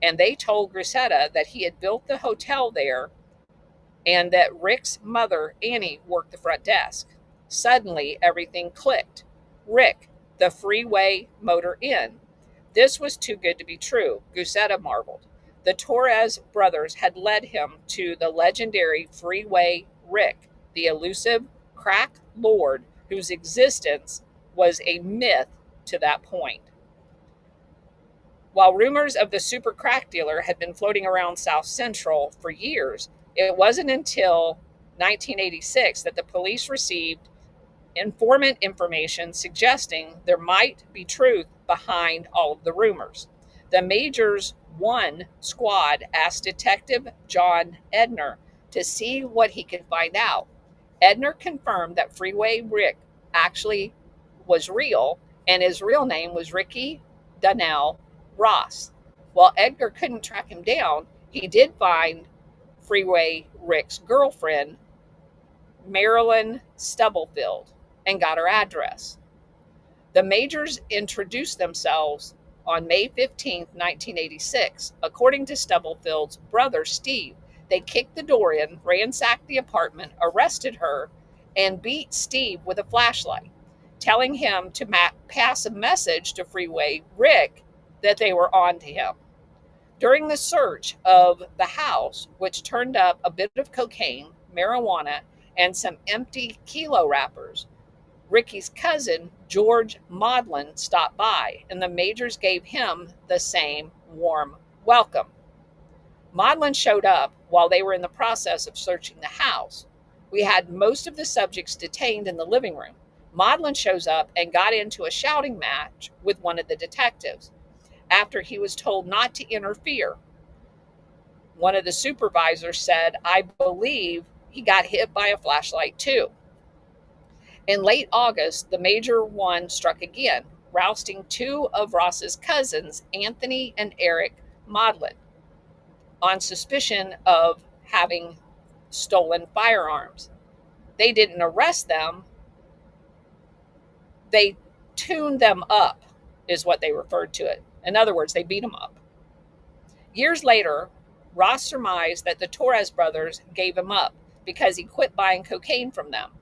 and they told Guzetta that he had built the hotel there and that Rick's mother, Annie, worked the front desk. Suddenly, everything clicked. Rick, the Freeway Motor Inn. This was too good to be true, Guzetta marveled. The Torres brothers had led him to the legendary Freeway Rick, the elusive crack lord whose existence was a myth to that point. While rumors of the super crack dealer had been floating around South Central for years, it wasn't until 1986 that the police received informant information suggesting there might be truth behind all of the rumors. The Majors 1 squad asked Detective John Edner to see what he could find out. Edner confirmed that Freeway Rick actually was real, and his real name was Ricky Donnell Ross. While Edgar couldn't track him down, he did find Freeway Rick's girlfriend, Marilyn Stubblefield, and got her address. The Majors introduced themselves on May 15, 1986. According to Stubblefield's brother, Steve, they kicked the door in, ransacked the apartment, arrested her, and beat Steve with a flashlight, telling him to pass a message to Freeway Rick that they were on to him. During the search of the house, which turned up a bit of cocaine, marijuana, and some empty kilo wrappers, Ricky's cousin, George Maudlin, stopped by, and the Majors gave him the same warm welcome. Maudlin showed up while they were in the process of searching the house. We had most of the subjects detained in the living room. Maudlin shows up and got into a shouting match with one of the detectives after he was told not to interfere. One of the supervisors said, "I believe he got hit by a flashlight too." In late August, the Major 1 struck again, rousting 2 of Ross's cousins, Anthony and Eric Maudlin, on suspicion of having stolen firearms. They didn't arrest them. They tuned them up, is what they referred to it. In other words, they beat them up. Years later, Ross surmised that the Torres brothers gave him up because he quit buying cocaine from them,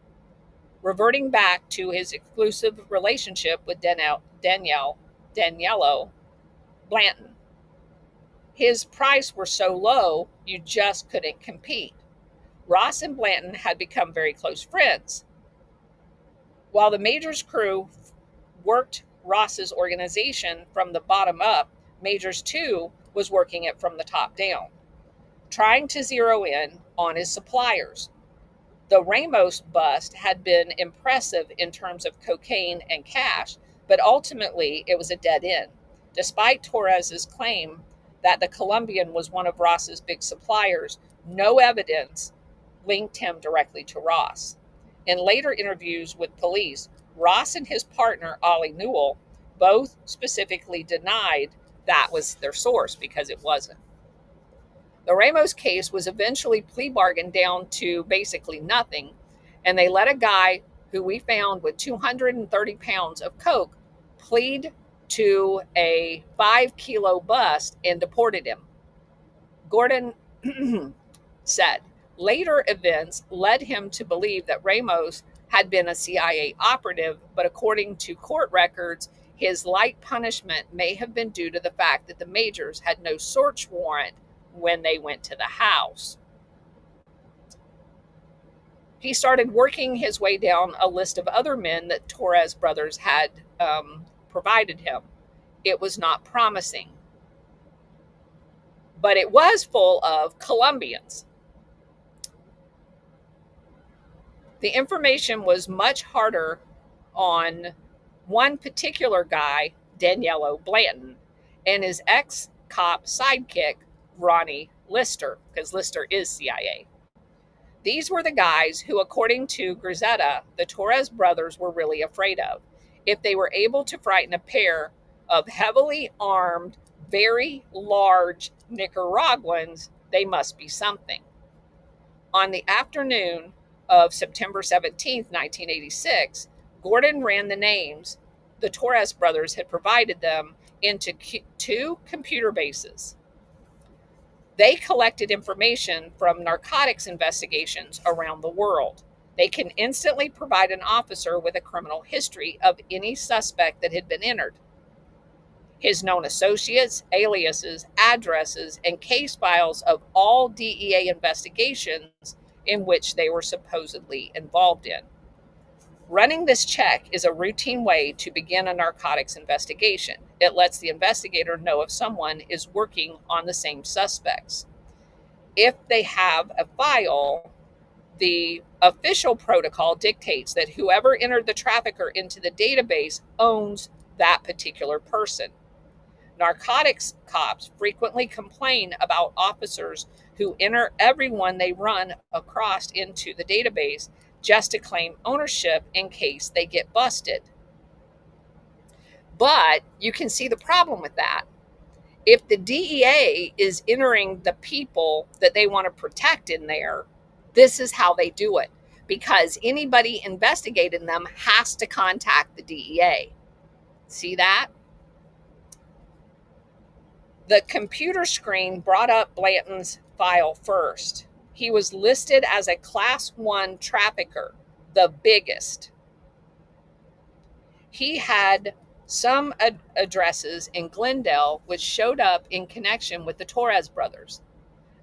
reverting back to his exclusive relationship with Daniello Blanton. His price were so low, you just couldn't compete. Ross and Blanton had become very close friends. While the Majors crew worked Ross's organization from the bottom up, Majors 2 was working it from the top down, trying to zero in on his suppliers. The Ramos bust had been impressive in terms of cocaine and cash, but ultimately it was a dead end. Despite Torres's claim that the Colombian was one of Ross's big suppliers, no evidence linked him directly to Ross. In later interviews with police, Ross and his partner, Ollie Newell, both specifically denied that was their source because it wasn't. The Ramos case was eventually plea bargained down to basically nothing, and they let a guy who we found with 230 pounds of coke plead to a 5-kilo bust and deported him. Gordon said later events led him to believe that Ramos had been a CIA operative, but according to court records, his light punishment may have been due to the fact that the majors had no search warrant when they went to the house. He started working his way down a list of other men that Torres brothers had provided him. It was not promising, but it was full of Colombians. The information was much harder on one particular guy, Daniello Blanton, and his ex-cop sidekick, Ronnie Lister, because Lister is CIA. These were the guys who, according to Grisetta, the Torres brothers were really afraid of. If they were able to frighten a pair of heavily armed, very large Nicaraguans, they must be something. On the afternoon of September 17th, 1986, Gordon ran the names the Torres brothers had provided them into 2 computer bases. They collected information from narcotics investigations around the world. They can instantly provide an officer with a criminal history of any suspect that had been entered, his known associates, aliases, addresses, and case files of all DEA investigations in which they were supposedly involved in. Running this check is a routine way to begin a narcotics investigation. It lets the investigator know if someone is working on the same suspects. If they have a file, the official protocol dictates that whoever entered the trafficker into the database owns that particular person. Narcotics cops frequently complain about officers who enter everyone they run across into the database just to claim ownership in case they get busted. But you can see the problem with that. If the DEA is entering the people that they want to protect in there, this is how they do it, because anybody investigating them has to contact the DEA. See that? The computer screen brought up Blanton's file first. He was listed as a Class 1 trafficker, the biggest. He had some addresses in Glendale, which showed up in connection with the Torres brothers.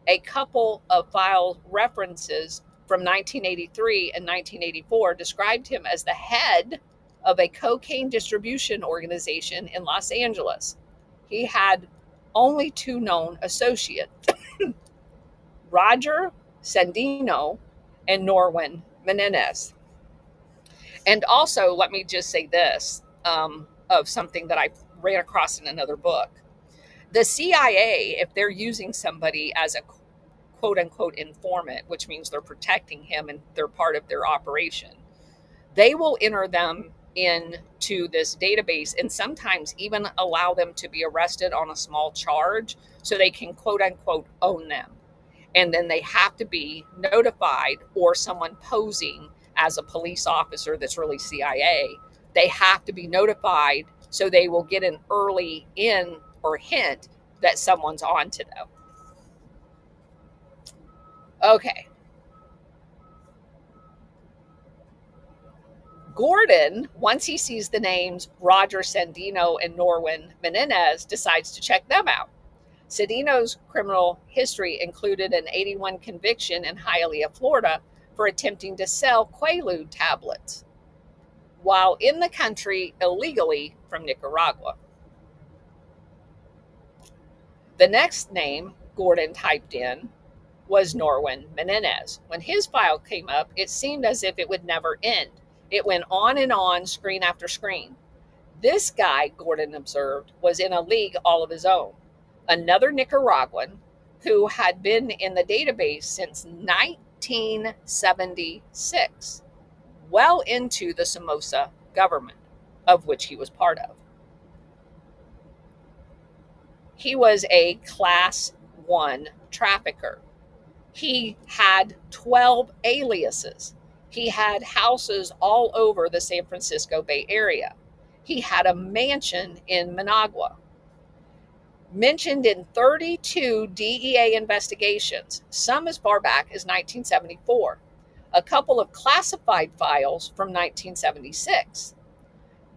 A couple of file references from 1983 and 1984 described him as the head of a cocaine distribution organization in Los Angeles. He had only 2 known associates, Roger Sandino and Norwin Menendez. And also, let me just say this of something that I ran across in another book. The CIA, if they're using somebody as a quote unquote informant, which means they're protecting him and they're part of their operation, they will enter them into this database and sometimes even allow them to be arrested on a small charge so they can quote unquote own them. And then they have to be notified, or someone posing as a police officer that's really CIA, they have to be notified so they will get an early in or hint that someone's on to them. Okay. Gordon, once he sees the names Roger Sandino and Norwin Menendez, decides to check them out. Sandino's criminal history included an 81 conviction in Hialeah, Florida, for attempting to sell Quaalude tablets while in the country illegally from Nicaragua. The next name Gordon typed in was Norwin Menendez. When his file came up, it seemed as if it would never end. It went on and on, screen after screen. This guy, Gordon observed, was in a league all of his own. Another Nicaraguan who had been in the database since 1876, well into the Somoza government, of which he was part of. He was a class 1 trafficker. He had 12 aliases. He had houses all over the San Francisco Bay Area. He had a mansion in Managua. Mentioned in 32 DEA investigations, some as far back as 1974, a couple of classified files from 1976,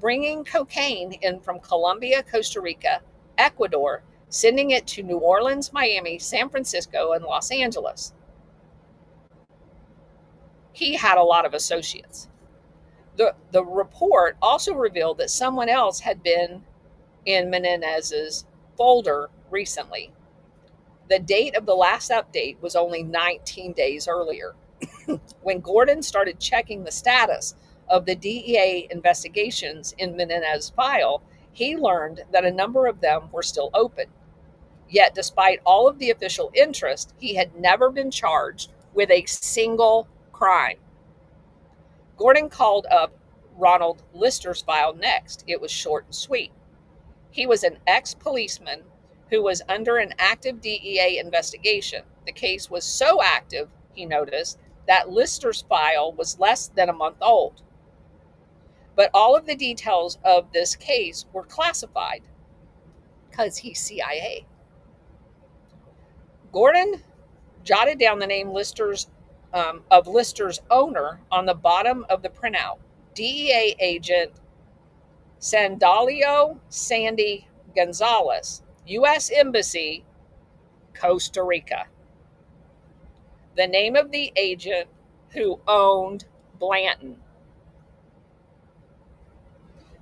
bringing cocaine in from Colombia, Costa Rica, Ecuador, sending it to New Orleans, Miami, San Francisco, and Los Angeles. He had a lot of associates. The report also revealed that someone else had been in Menendez's folder recently. The date of the last update was only 19 days earlier. When Gordon started checking the status of the DEA investigations in Menendez's file, he learned that a number of them were still open. Yet, despite all of the official interest, he had never been charged with a single crime. Gordon called up Ronald Lister's file next. It was short and sweet. He was an ex-policeman who was under an active DEA investigation. The case was so active, he noticed, that Lister's file was less than a month old. But all of the details of this case were classified because he's CIA. Gordon jotted down the name Lister's owner on the bottom of the printout. DEA agent Sandalio Sandy Gonzalez, U.S. Embassy, Costa Rica. The name of the agent who owned Blanton.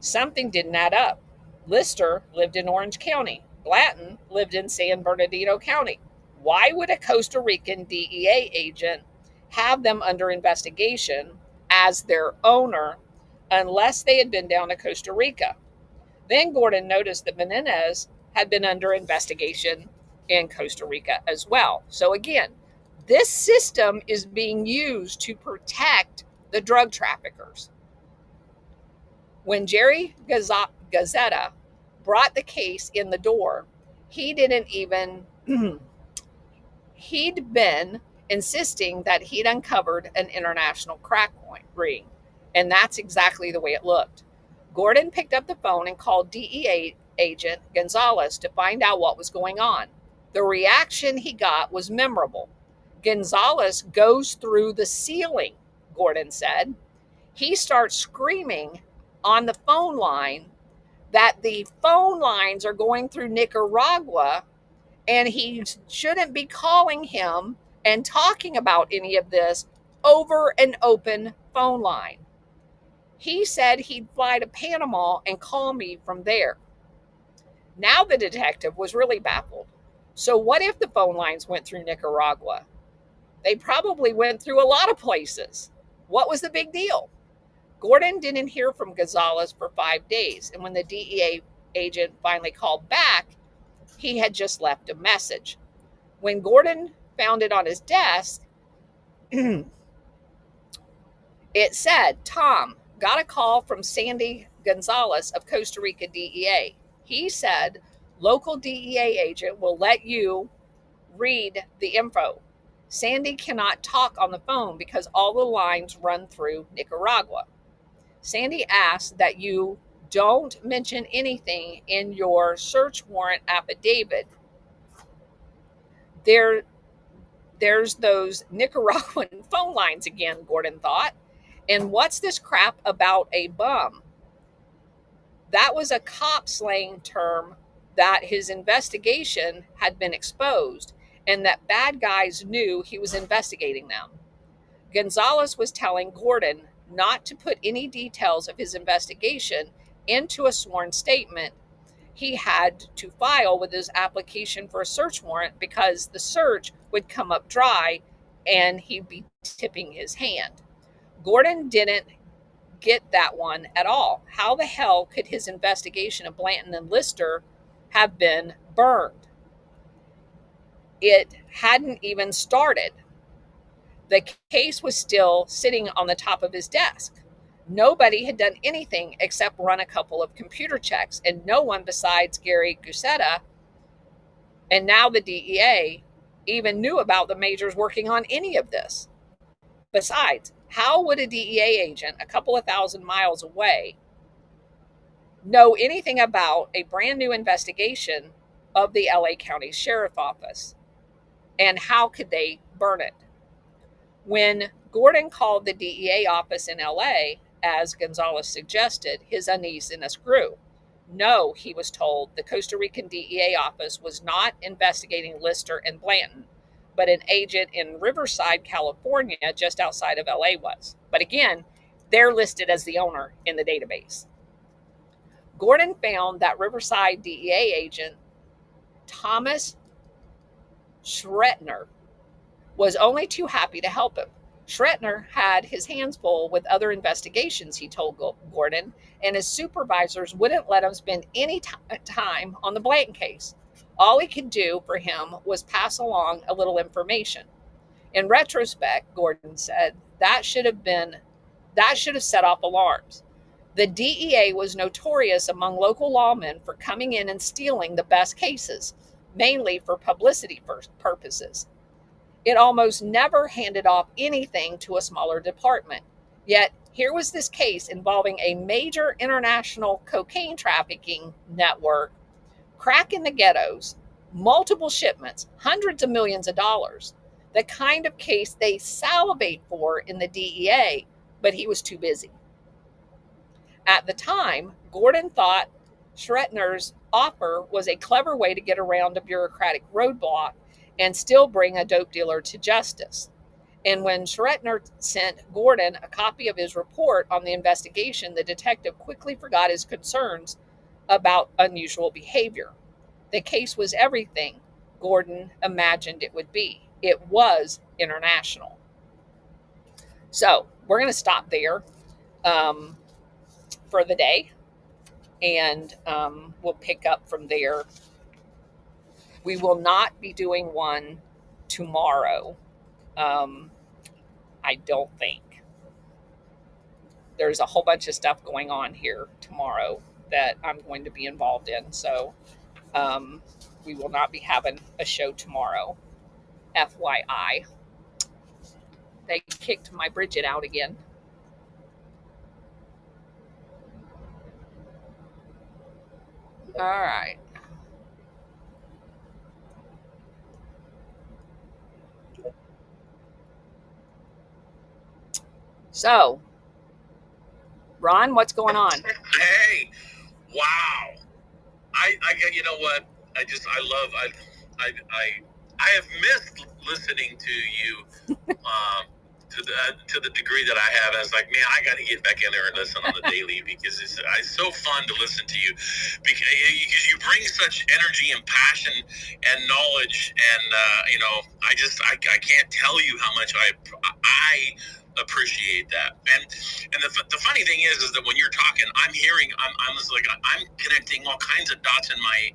Something didn't add up. Lister lived in Orange County. Blanton lived in San Bernardino County. Why would a Costa Rican DEA agent have them under investigation as their owner unless they had been down to Costa Rica? Then Gordon noticed that Menendez had been under investigation in Costa Rica as well. So again, this system is being used to protect the drug traffickers. When Jerry Gazzetta brought the case in the door, he didn't even, he'd been insisting that he'd uncovered an international crack ring. And that's exactly the way it looked. Gordon picked up the phone and called DEA agent Gonzalez to find out what was going on. The reaction he got was memorable. Gonzalez goes through the ceiling, Gordon said. He starts screaming on the phone line that the phone lines are going through Nicaragua and he shouldn't be calling him and talking about any of this over an open phone line. He said he'd fly to Panama and call me from there. Now the detective was really baffled. So what if the phone lines went through Nicaragua? They probably went through a lot of places. What was the big deal? Gordon didn't hear from Gonzalez for 5 days, and when the DEA agent finally called back, he had just left a message. When Gordon found it on his desk, it said, "Tom, got a call from Sandy Gonzalez of Costa Rica DEA. He said, local DEA agent will let you read the info. Sandy cannot talk on the phone because all the lines run through Nicaragua. Sandy asked that you don't mention anything in your search warrant affidavit. There's those Nicaraguan phone lines again," Gordon thought. And what's this crap about a bum? That was a cop slang term that his investigation had been exposed and that bad guys knew he was investigating them. Gonzalez was telling Gordon not to put any details of his investigation into a sworn statement he had to file with his application for a search warrant because the search would come up dry and he'd be tipping his hand. Gordon didn't get that one at all. How the hell could his investigation of Blanton and Lister have been burned? It hadn't even started. The case was still sitting on the top of his desk. Nobody had done anything except run a couple of computer checks, and no one besides Gary Gusetta and now the DEA even knew about the majors working on any of this. Besides, how would a DEA agent a couple of thousand miles away know anything about a brand new investigation of the LA County Sheriff Office? And how could they burn it? When Gordon called the DEA office in LA, as Gonzalez suggested, his uneasiness grew. No, he was told, the Costa Rican DEA office was not investigating Lister and Blanton, but an agent in Riverside, California, just outside of LA was. But again, they're listed as the owner in the database. Gordon found that Riverside DEA agent Thomas Schretner was only too happy to help him. Schretner had his hands full with other investigations, he told Gordon, and his supervisors wouldn't let him spend any time on the Blanton case. All he could do for him was pass along a little information. In retrospect, Gordon said, that should have set off alarms. The DEA was notorious among local lawmen for coming in and stealing the best cases, mainly for publicity purposes. It almost never handed off anything to a smaller department. Yet, here was this case involving a major international cocaine trafficking network, crack in the ghettos, multiple shipments, hundreds of millions of dollars, the kind of case they salivate for in the DEA, but he was too busy. At the time, Gordon thought Schretner's offer was a clever way to get around a bureaucratic roadblock and still bring a dope dealer to justice. And when Schretner sent Gordon a copy of his report on the investigation, the detective quickly forgot his concerns about unusual behavior. The case was everything Gordon imagined it would be. It was international. So we're going to stop there for the day, and we'll pick up from there. We will not be doing one tomorrow. I don't think. There's a whole bunch of stuff going on here tomorrow that I'm going to be involved in. So we will not be having a show tomorrow. FYI. They kicked my Bridget out again. All right. So, Ron, what's going on? Hey, wow! I you know what? I have missed listening to you to the degree that I have. I was like, man, I got to get back in there and listen on the daily because it's so fun to listen to you because you bring such energy and passion and knowledge, and I can't tell you how much I appreciate that. And the funny thing is that when you're talking, I'm connecting all kinds of dots in my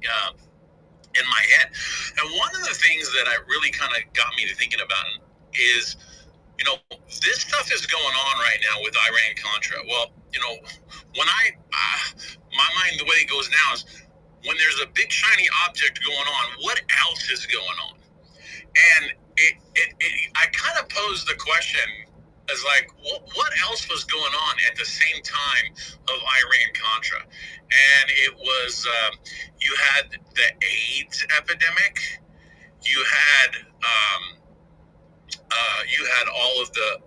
head. And one of the things that I really kind of got me to thinking about is, this stuff is going on right now with Iran-Contra. Well, when my mind, the way it goes now is when there's a big shiny object going on, what else is going on? And I kind of pose the question as like, what else was going on at the same time of Iran-Contra? And it was, you had the AIDS epidemic, you had all of the,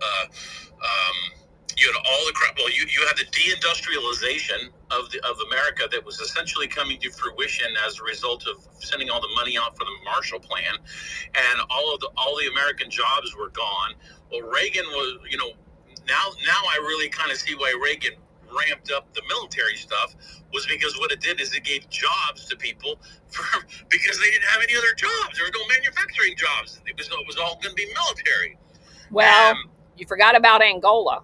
you had all the crap. Well, you had the deindustrialization of America that was essentially coming to fruition as a result of sending all the money out for the Marshall Plan, and all the American jobs were gone. Well, Reagan was, now I really kind of see why Reagan ramped up the military stuff, was because what it did is it gave jobs to people because they didn't have any other jobs. There were no manufacturing jobs. It was all going to be military. Well, you forgot about Angola.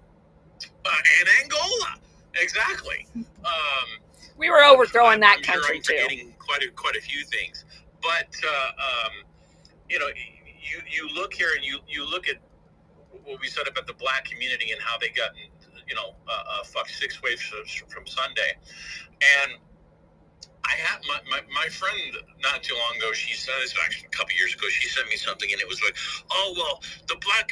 And Angola, exactly. We were overthrowing that country too. I'm forgetting quite a few things, but you look here and you look at what we said about the black community and how they got, fucked 6 ways from Sunday. And I had my friend not too long ago. She said this actually a couple years ago. She sent me something, and it was like, "Oh well, the black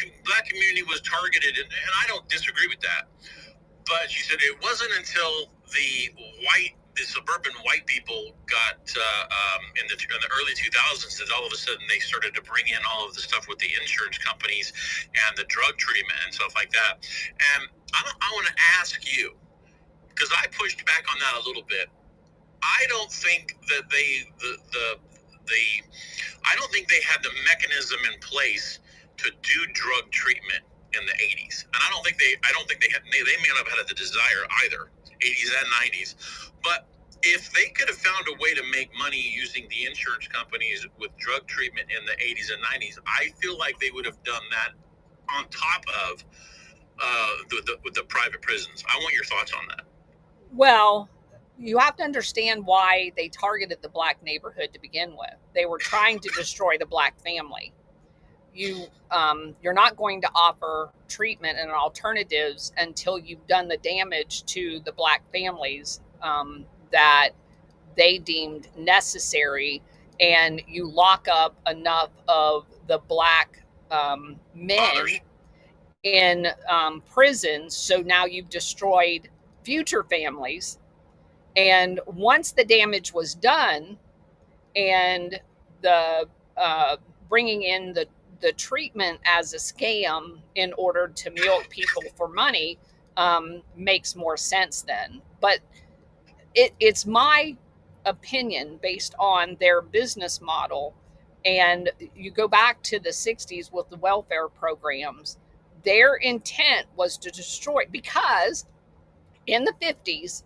community was targeted," and I don't disagree with that. But she said it wasn't until the suburban white people got in the early 2000s that all of a sudden they started to bring in all of the stuff with the insurance companies and the drug treatment and stuff like that. And I want to ask you, because I pushed back on that a little bit. I don't think that I don't think they had the mechanism in place to do drug treatment in the 80s, and I don't think they had. They may not have had the desire either, 80s and 90s. But if they could have found a way to make money using the insurance companies with drug treatment in the 80s and 90s, I feel like they would have done that on top of with the private prisons. I want your thoughts on that. Well, you have to understand why they targeted the black neighborhood to begin with. They were trying to destroy the black family. You're not going to offer treatment and alternatives until you've done the damage to the black families that they deemed necessary, and you lock up enough of the black men in prisons. So now you've destroyed future families. And once the damage was done, and the bringing in the treatment as a scam in order to milk people for money makes more sense then. But it's my opinion based on their business model. And you go back to the 60s with the welfare programs, their intent was to destroy, because in the 50s,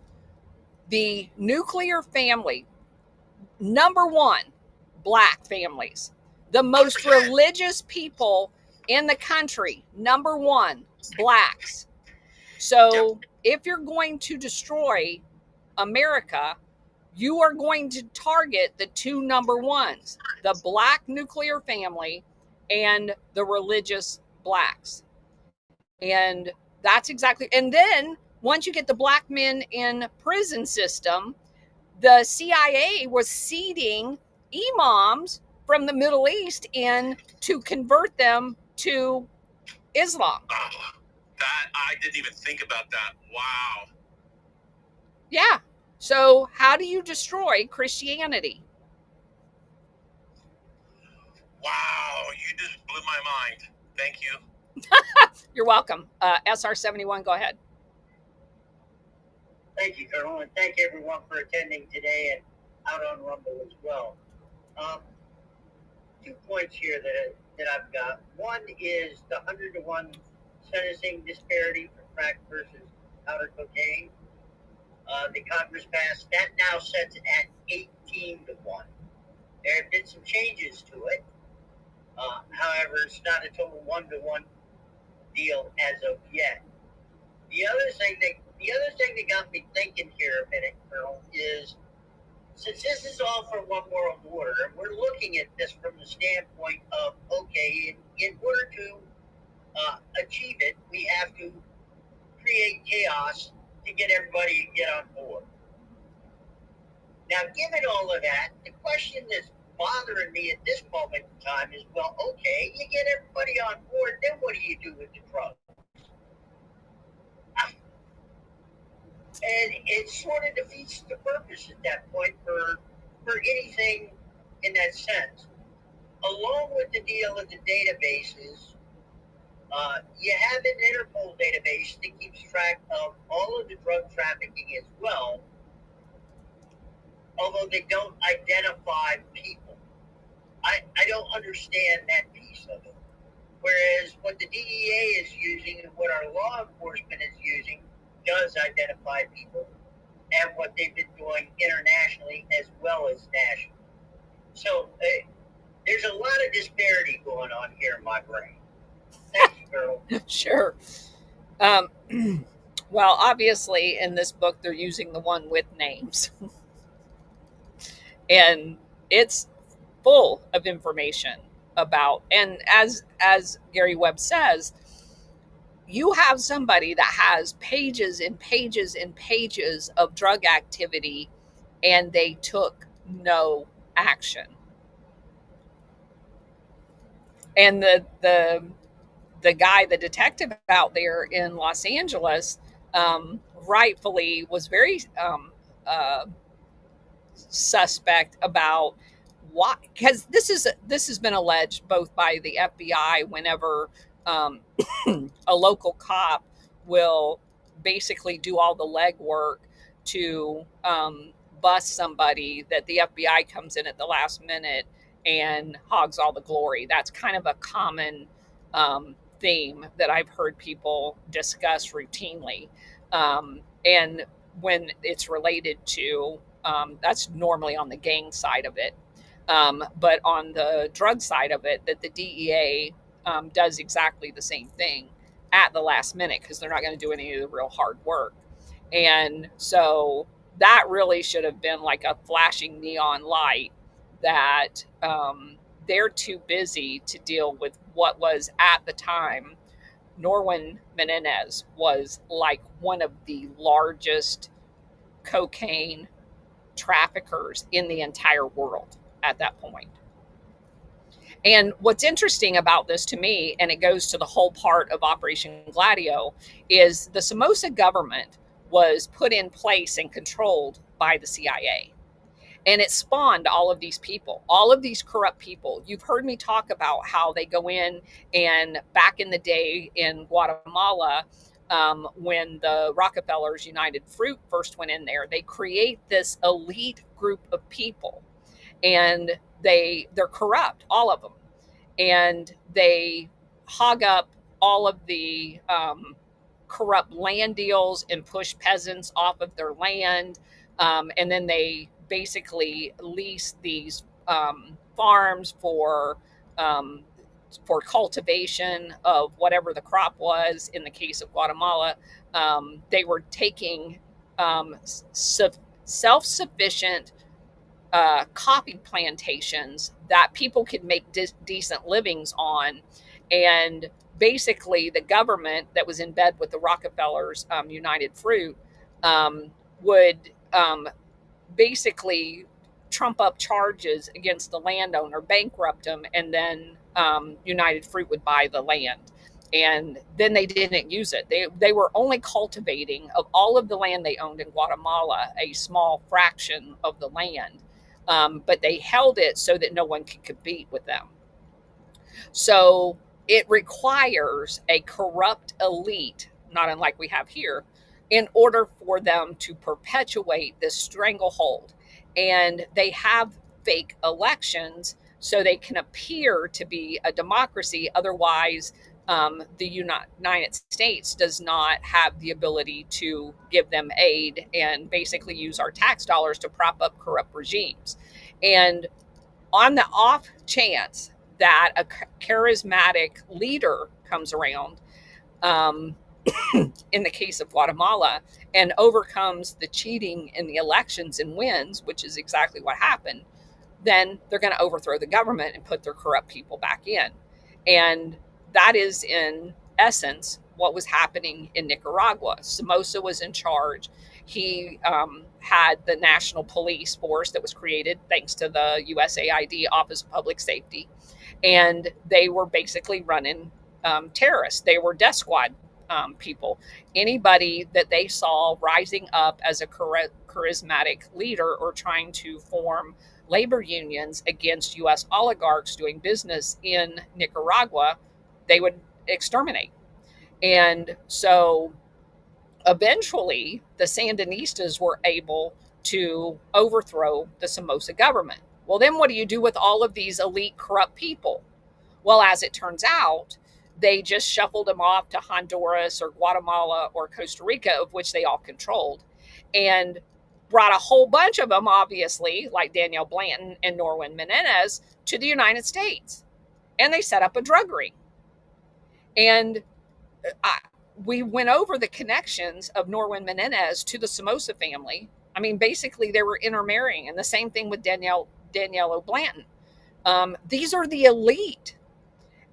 the nuclear family, number one, black families, the most religious people in the country, number one, blacks. So if you're going to destroy America, you are going to target the two number ones, the black nuclear family and the religious blacks. And that's exactly, and then once you get the black men in prison system, the CIA was seeding imams from the Middle East in to convert them to Islam. Oh, that I didn't even think about that. Wow. Yeah. So how do you destroy Christianity? Wow, you just blew my mind. Thank you. You're welcome. SR71, go ahead. Thank you, Colonel, and thank everyone for attending today and out on Rumble as well. 2 points here that I've got. One is the 100-to-1 sentencing disparity for crack versus powder cocaine. The Congress passed that now sets it at 18-to-1. There have been some changes to it. However, it's not a total 1-to-1 deal as of yet. The other thing that got me thinking here a minute, Colonel, is since this is all for one world order, and we're looking at this from the standpoint of, okay, in order to achieve it, we have to create chaos to get everybody to get on board. Now, given all of that, the question that's bothering me at this moment in time is, well, okay, you get everybody on board, then what do you do with the drugs? And it sort of defeats the purpose at that point for anything in that sense. Along with the deal of the databases, you have an Interpol database that keeps track of all of the drug trafficking as well, although they don't identify people. I don't understand that piece of it. Whereas what the DEA is using and what our law enforcement is using does identify people, and what they've been doing internationally as well as nationally. So there's a lot of disparity going on here in my brain. Thank you, girl. Sure. Well, obviously, in this book, they're using the one with names. And it's full of information about, and as Gary Webb says, you have somebody that has pages and pages and pages of drug activity, and they took no action. And the guy, the detective out there in Los Angeles, rightfully was very uh, suspect about why, because this has been alleged both by the FBI whenever um, a local cop will basically do all the legwork to bust somebody, that the FBI comes in at the last minute and hogs all the glory. That's kind of a common theme that I've heard people discuss routinely. And when it's related to, that's normally on the gang side of it. But on the drug side of it, that the DEA does exactly the same thing at the last minute because they're not going to do any of the real hard work. And so that really should have been like a flashing neon light that they're too busy to deal with what was at the time. Norwin Menendez was like one of the largest cocaine traffickers in the entire world at that point. And what's interesting about this to me, and it goes to the whole part of Operation Gladio, is the Somoza government was put in place and controlled by the CIA. And it spawned all of these people, all of these corrupt people. You've heard me talk about how they go in, and back in the day in Guatemala, when the Rockefellers United Fruit first went in there, they create this elite group of people, and they're corrupt, all of them, and they hog up all of the corrupt land deals and push peasants off of their land, and then they basically lease these farms um, for cultivation of whatever the crop was. In the case of Guatemala, they were taking self-sufficient coffee plantations that people could make decent livings on. And basically, the government that was in bed with the Rockefellers, United Fruit, would basically trump up charges against the landowner, bankrupt them, and then United Fruit would buy the land. And then they didn't use it. They were only cultivating, of all of the land they owned in Guatemala, a small fraction of the land. But they held it so that no one could compete with them. So it requires a corrupt elite, not unlike we have here, in order for them to perpetuate this stranglehold. And they have fake elections so they can appear to be a democracy. Otherwise, the United States does not have the ability to give them aid and basically use our tax dollars to prop up corrupt regimes. And on the off chance that a charismatic leader comes around, in the case of Guatemala, and overcomes the cheating in the elections and wins, which is exactly what happened, then they're going to overthrow the government and put their corrupt people back in. And that is, in essence, what was happening in Nicaragua. Somoza was in charge. He had the National Police Force that was created thanks to the USAID Office of Public Safety. And they were basically running terrorists. They were death squad people. Anybody that they saw rising up as a charismatic leader or trying to form labor unions against U.S. oligarchs doing business in Nicaragua, they would exterminate. And so eventually the Sandinistas were able to overthrow the Somoza government. Well, then what do you do with all of these elite corrupt people? Well, as it turns out, they just shuffled them off to Honduras or Guatemala or Costa Rica, of which they all controlled, and brought a whole bunch of them, obviously, like Danielle Blanton and Norwin Menendez, to the United States. And they set up a drug ring. And we went over the connections of Norwin Menendez to the Somoza family. I mean, basically, they were intermarrying. And the same thing with Danielle Blanton. These are the elite.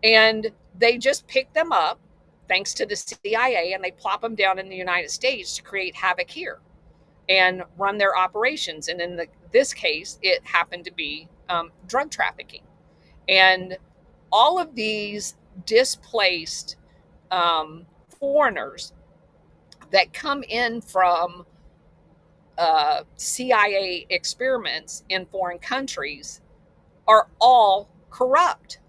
And they just picked them up thanks to the CIA, and they plop them down in the United States to create havoc here and run their operations. And in this case, it happened to be drug trafficking. And all of these displaced foreigners that come in from CIA experiments in foreign countries are all corrupt.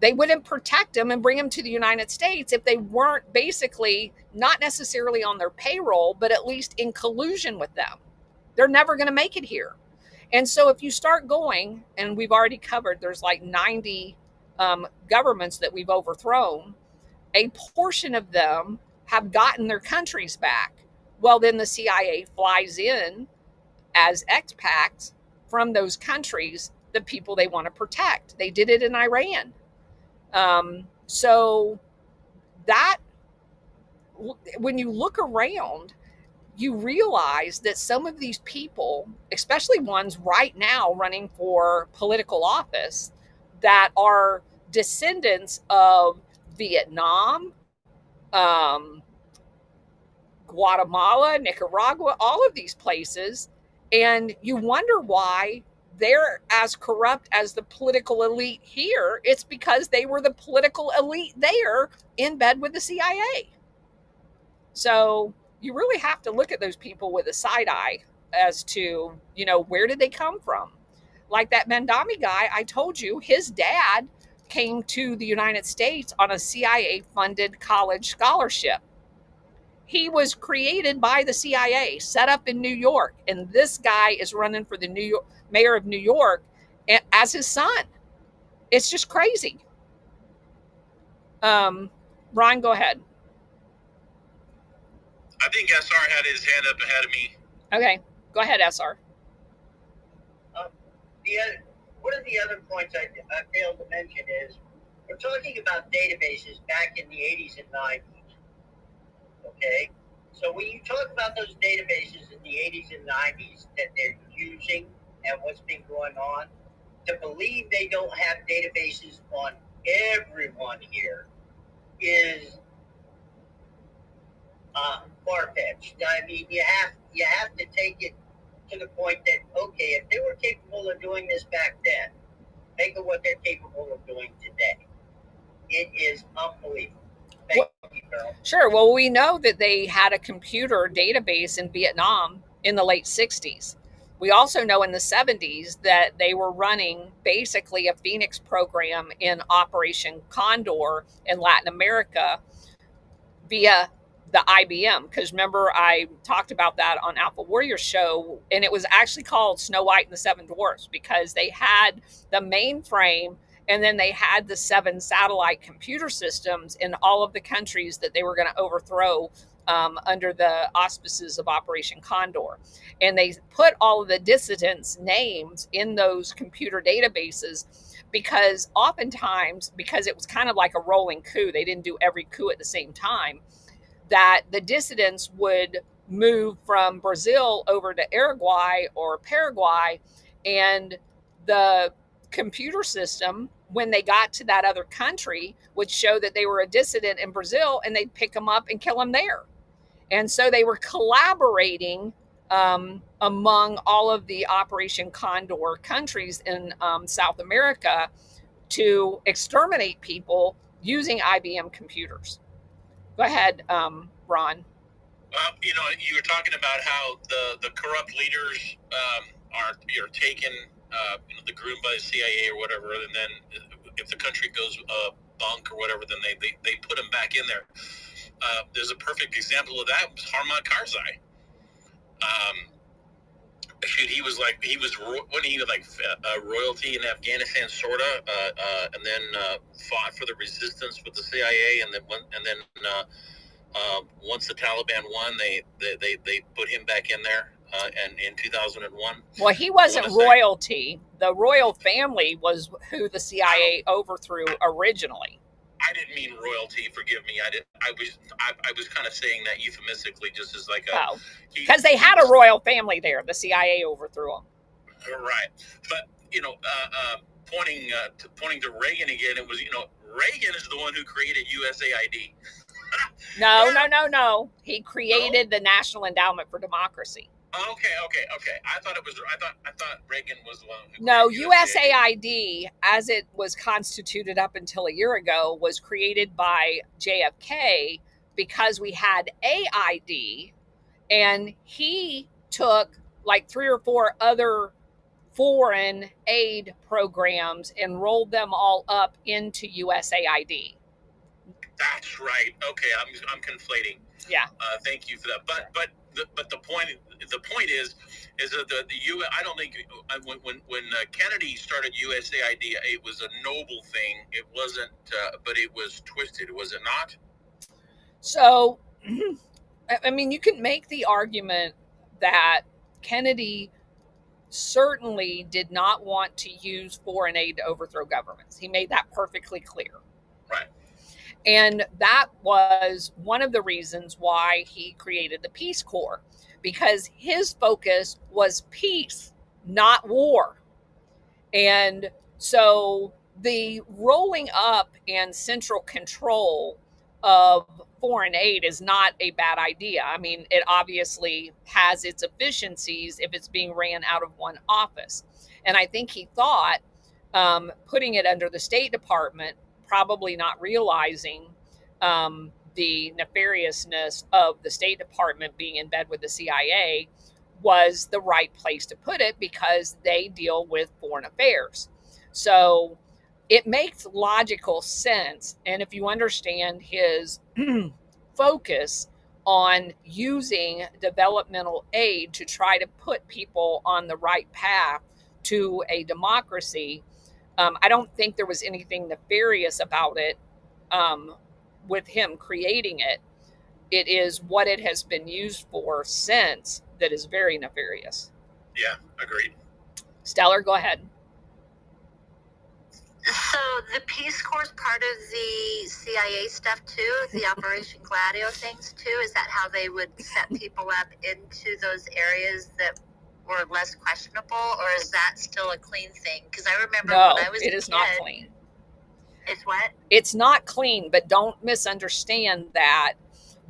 They wouldn't protect them and bring them to the United States if they weren't basically not necessarily on their payroll, but at least in collusion with them. They're never going to make it here. And so if you start going, and we've already covered, there's like 90 governments that we've overthrown, a portion of them have gotten their countries back. Well, then the CIA flies in as expats from those countries, the people they want to protect. They did it in Iran. So that when you look around, you realize that some of these people, especially ones right now running for political office, that are descendants of Vietnam, Guatemala, Nicaragua, all of these places, and you wonder why they're as corrupt as the political elite here. It's because they were the political elite there in bed with the CIA. So you really have to look at those people with a side eye as to, where did they come from? Like that Mandami guy, I told you, his dad came to the United States on a CIA-funded college scholarship. He was created by the CIA, set up in New York, and this guy is running for the mayor of New York as his son. It's just crazy. Ron, go ahead. I think SR had his hand up ahead of me. Okay, go ahead, SR. One of the other points I failed to mention is we're talking about databases back in the 80s and 90s. Okay, so when you talk about those databases in the 80s and 90s that they're using and what's been going on, to believe they don't have databases on everyone here is far-fetched. I mean, you have to take it to the point that, okay, if they were capable of doing this back then, think of what they're capable of doing today. It is unbelievable. Thank you, Carol. Sure. Well, we know that they had a computer database in Vietnam in the late 60s. We also know in the 70s that they were running basically a Phoenix program in Operation Condor in Latin America via the IBM. Because remember, I talked about that on Alpha Warrior Show, and it was actually called Snow White and the Seven Dwarfs because they had the mainframe and then they had the 7 satellite computer systems in all of the countries that they were going to overthrow under the auspices of Operation Condor. And they put all of the dissidents' names in those computer databases because oftentimes, because it was kind of like a rolling coup, they didn't do every coup at the same time, that the dissidents would move from Brazil over to Uruguay or Paraguay, and the computer system, when they got to that other country, would show that they were a dissident in Brazil, and they'd pick them up and kill them there. And so they were collaborating among all of the Operation Condor countries in South America to exterminate people using IBM computers. Go ahead, Ron. You were talking about how the corrupt leaders are taken, the groomed by the CIA or whatever, and then if the country goes bunk or whatever, then they put them back in there. There's a perfect example of that was Harmat Karzai. He was royalty in Afghanistan, sorta, and then fought for the resistance with the CIA, and then once the Taliban won, they put him back in there, and in 2001. Well, he wasn't royalty. The royal family was who the CIA overthrew originally. I didn't mean royalty. Forgive me. I was kind of saying that euphemistically, just as like a. Because they had a royal family there. The CIA overthrew them. Right, but pointing to Reagan again. It was, Reagan is the one who created USAID. No. He created the National Endowment for Democracy. Okay. I thought Reagan was the one who No, created USAID, as it was constituted up until a year ago, was created by JFK because we had AID, and he took like 3 or 4 other foreign aid programs and rolled them all up into USAID. That's right. Okay, I'm conflating. Yeah. Thank you for that. But the point is that the U. I don't think when Kennedy started USAID, it was a noble thing. It wasn't, but it was twisted, was it not? So, I mean, you can make the argument that Kennedy certainly did not want to use foreign aid to overthrow governments. He made that perfectly clear. Right. And that was one of the reasons why he created the Peace Corps, because his focus was peace, not war. And so the rolling up and central control of foreign aid is not a bad idea. I mean, it obviously has its efficiencies if it's being ran out of one office. And I think he thought putting it under the State Department, probably not realizing the nefariousness of the State Department being in bed with the CIA, was the right place to put it because they deal with foreign affairs. So it makes logical sense. And if you understand his focus on using developmental aid to try to put people on the right path to a democracy, I don't think there was anything nefarious about it with him creating it. It is what it has been used for since that is very nefarious. Yeah, agreed. Stellar, go ahead. So the Peace Corps is part of the CIA stuff too, the Operation Gladio things too? Is that how they would set people up into those areas that were less questionable, or is that still a clean thing? Because I remember when I was a kid, it is not clean. It's what? It's not clean, but don't misunderstand that.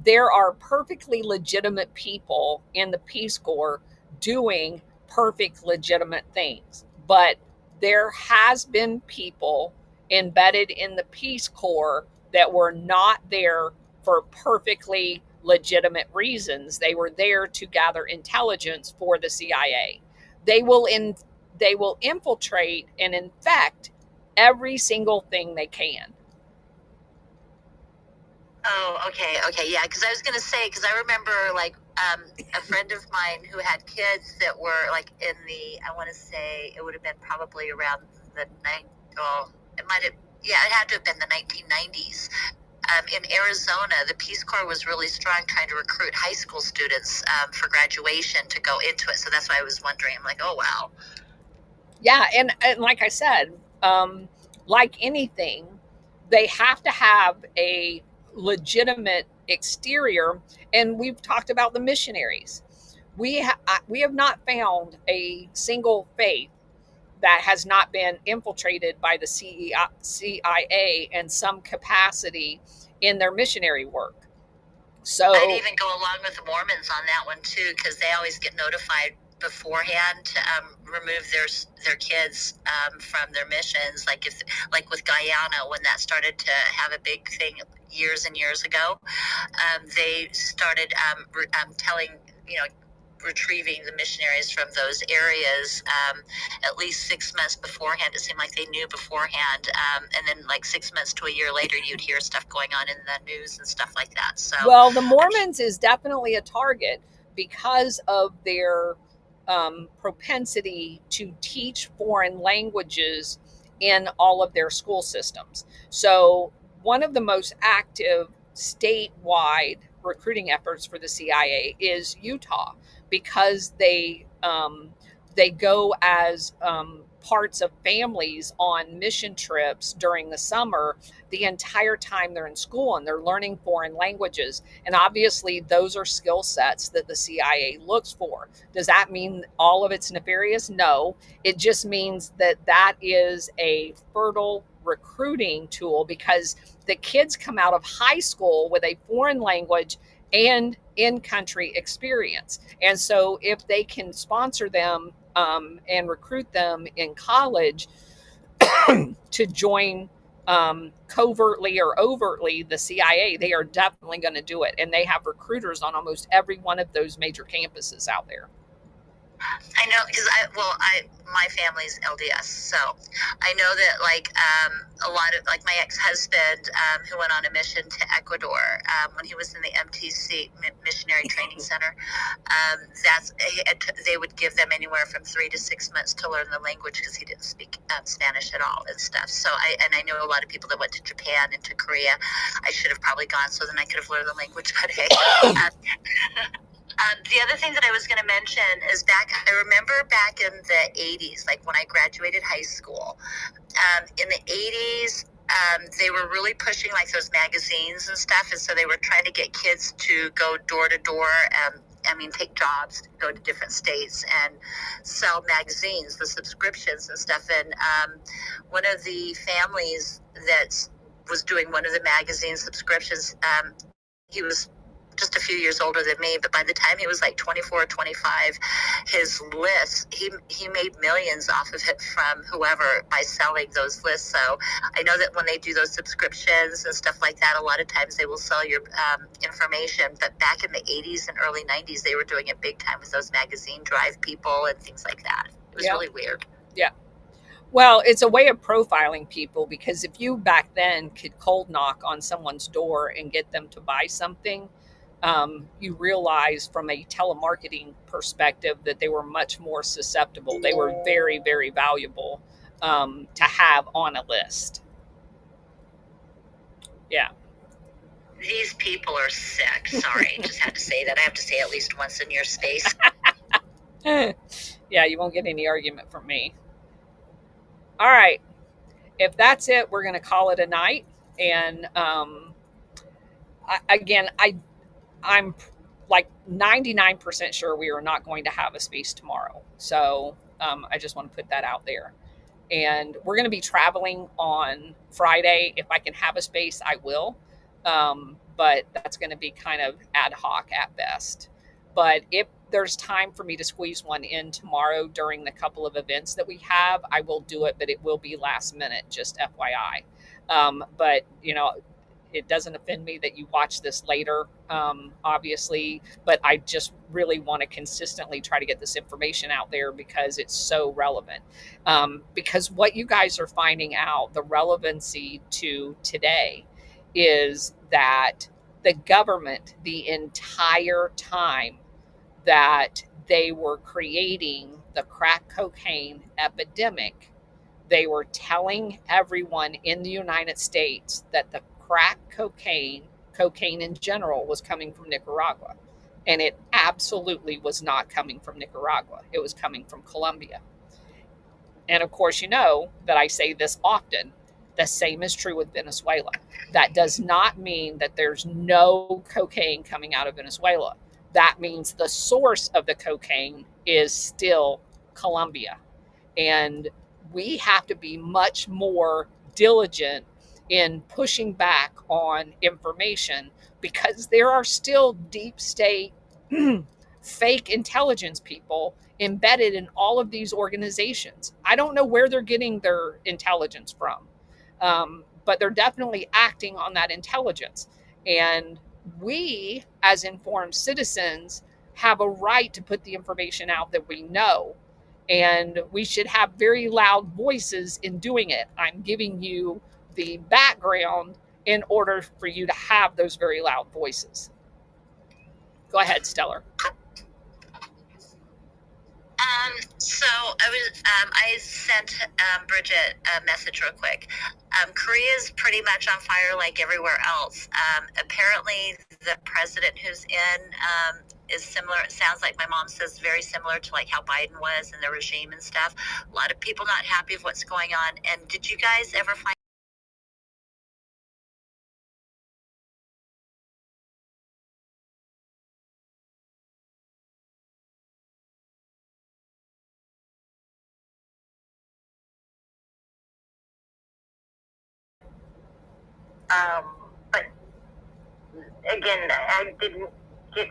There are perfectly legitimate people in the Peace Corps doing perfect legitimate things. But there has been people embedded in the Peace Corps that were not there for perfectly legitimate reasons. They were there to gather intelligence for the CIA. They will infiltrate and infect every single thing they can. Oh, okay, yeah. Because I was gonna say, because I remember like a friend of mine who had kids that were like in the, I want to say it would have been probably around the it had to have been the 1990s. In Arizona, the Peace Corps was really strong trying to recruit high school students for graduation to go into it. So that's why I was wondering. I'm like, oh wow. Yeah, and like I said, like anything, they have to have a legitimate exterior. And we've talked about the missionaries. We have not found a single faith that has not been infiltrated by the CIA in some capacity in their missionary work. So I'd even go along with the Mormons on that one too, because they always get notified beforehand to remove their kids from their missions. Like with Guyana, when that started to have a big thing years and years ago, they started telling, retrieving the missionaries from those areas at least 6 months beforehand. It seemed like they knew beforehand, and then like 6 months to a year later, you'd hear stuff going on in the news and stuff like that. So, well, the Mormons is definitely a target because of their propensity to teach foreign languages in all of their school systems. So one of the most active statewide recruiting efforts for the CIA is Utah, because they They go as parts of families on mission trips during the summer the entire time they're in school, and they're learning foreign languages. And obviously, those are skill sets that the CIA looks for. Does that mean all of it's nefarious? No. It just means that that is a fertile recruiting tool, because the kids come out of high school with a foreign language and in-country experience. And so if they can sponsor them and recruit them in college to join covertly or overtly the CIA, they are definitely going to do it. And they have recruiters on almost every one of those major campuses out there. I know, because my family's LDS, so I know that a lot of my ex-husband who went on a mission to Ecuador when he was in the MTC Missionary Training Center, they would give them anywhere from 3 to 6 months to learn the language, because he didn't speak Spanish at all and stuff. So I know a lot of people that went to Japan and to Korea. I should have probably gone, so then I could have learned the language, but hey. The other thing that I was going to mention is I remember back in the 80s, like when I graduated high school, in the 80s, they were really pushing those magazines and stuff. And so they were trying to get kids to go door to door, take jobs, to go to different states and sell magazines, the subscriptions and stuff. And one of the families that was doing one of the magazine subscriptions, he was just a few years older than me, but by the time he was 24 or 25, his lists, he made millions off of it from whoever by selling those lists. So I know that when they do those subscriptions and stuff like that, a lot of times they will sell your information. But back in the 80s and early 90s, they were doing it big time with those magazine drive people and things like that. It was really weird. Yeah. Well, it's a way of profiling people, because if you back then could cold knock on someone's door and get them to buy something, you realize from a telemarketing perspective that they were much more susceptible. They were very, very valuable to have on a list. Yeah. These people are sick. Sorry, just had to say that. I have to say at least once in your space. Yeah, you won't get any argument from me. All right. If that's it, we're going to call it a night. And I'm 99% sure we are not going to have a space tomorrow. So I just want to put that out there. And we're going to be traveling on Friday. If I can have a space, I will. But that's going to be kind of ad hoc at best. But if there's time for me to squeeze one in tomorrow during the couple of events that we have, I will do it, but it will be last minute, just FYI. But, it doesn't offend me that you watch this later, obviously, but I just really want to consistently try to get this information out there, because it's so relevant. Because what you guys are finding out, the relevancy to today, is that the government, the entire time that they were creating the crack cocaine epidemic, they were telling everyone in the United States that the crack cocaine in general, was coming from Nicaragua. And it absolutely was not coming from Nicaragua. It was coming from Colombia. And of course, you know that I say this often. The same is true with Venezuela. That does not mean that there's no cocaine coming out of Venezuela. That means the source of the cocaine is still Colombia. And we have to be much more diligent in pushing back on information, because there are still deep state fake intelligence people embedded in all of these organizations. I don't know where they're getting their intelligence from, but they're definitely acting on that intelligence. And we, as informed citizens, have a right to put the information out that we know. And we should have very loud voices in doing it. I'm giving you the background in order for you to have those very loud voices. Go ahead, Stellar. So I sent Bridget a message real quick. Korea's pretty much on fire like everywhere else. Apparently, the president who's in is similar. It sounds like my mom says very similar to like how Biden was and the regime and stuff. A lot of people not happy with what's going on. And did you guys ever find but again, I didn't get,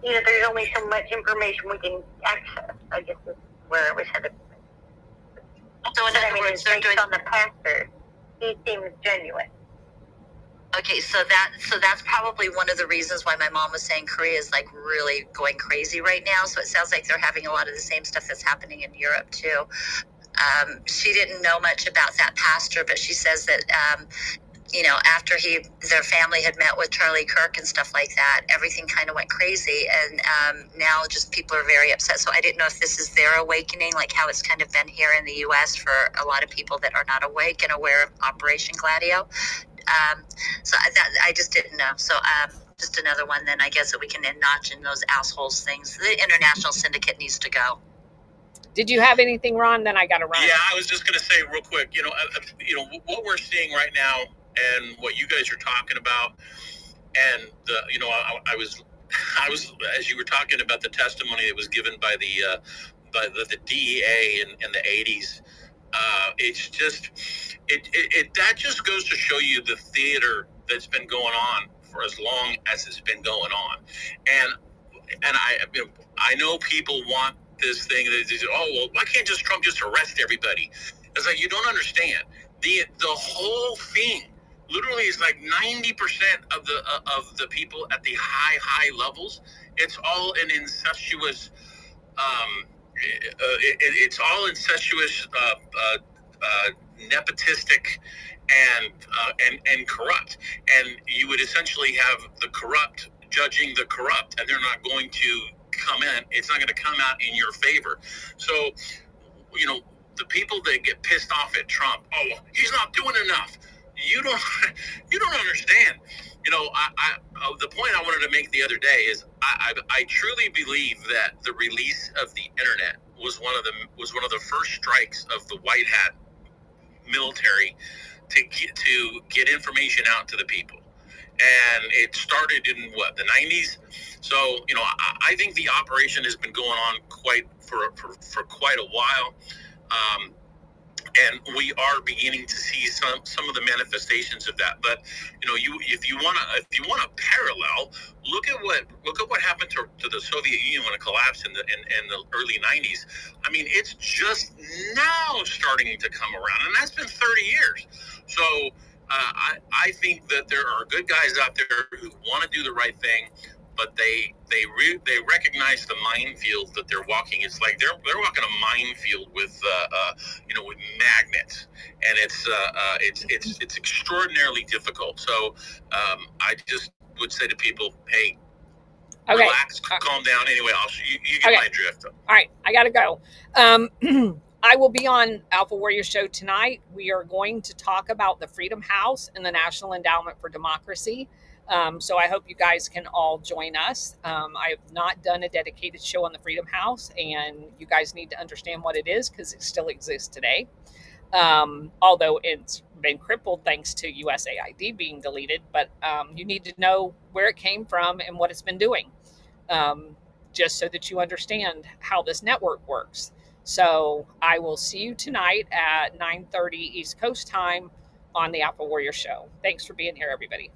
there's only so much information we can access, I guess is where it was headed. So in other words, they're doing on the pastor, he seems genuine. Okay, so that's probably one of the reasons why my mom was saying Korea is like really going crazy right now. So it sounds like they're having a lot of the same stuff that's happening in Europe too. She didn't know much about that pastor, but she says that after their family had met with Charlie Kirk and stuff like that, everything kind of went crazy, and now just people are very upset. So I didn't know if this is their awakening, like how it's kind of been here in the U.S. for a lot of people that are not awake and aware of Operation Gladio. So I just didn't know. So just another one then, I guess, that we can notch in those assholes things. The international syndicate needs to go. Did you have anything, Ron? Then I got to run. Yeah, I was just going to say real quick, what we're seeing right now and what you guys are talking about, and I was as you were talking about the testimony that was given by the DEA in the 80s. It's just that just goes to show you the theater that's been going on for as long as it's been going on, and I know people want this thing that they say, oh well, why can't Trump just arrest everybody? It's like, you don't understand. The whole thing literally is like 90% of the people at the high levels. It's all an incestuous. It's all incestuous, nepotistic, and corrupt. And you would essentially have the corrupt judging the corrupt, and they're not going to come in. It's not going to come out in your favor. So, the people that get pissed off at Trump, oh, well, he's not doing enough. You don't understand. The point I wanted to make the other day is I truly believe that the release of the internet was one of the first strikes of the white hat military to get information out to the people, and it started in the 90s. So I think the operation has been going on for quite a while. And we are beginning to see some of the manifestations of that. But if you want to parallel, look at what happened to the Soviet Union when it collapsed in the early 90s. I mean, it's just now starting to come around, and that's been 30 years. So I think that there are good guys out there who want to do the right thing, but they recognize the minefield that they're walking. It's like they're walking a minefield with with magnets, and it's extraordinarily difficult. So I just would say to people, hey, okay, relax, calm down. Anyway, you get my drift. All right, I gotta go. I will be on Alpha Warrior Show tonight. We are going to talk about the Freedom House and the National Endowment for Democracy. So I hope you guys can all join us. I have not done a dedicated show on the Freedom House, and you guys need to understand what it is because it still exists today. Although it's been crippled thanks to USAID being deleted, but you need to know where it came from and what it's been doing, just so that you understand how this network works. So I will see you tonight at 9:30 East Coast time on the Alpha Warrior Show. Thanks for being here, everybody.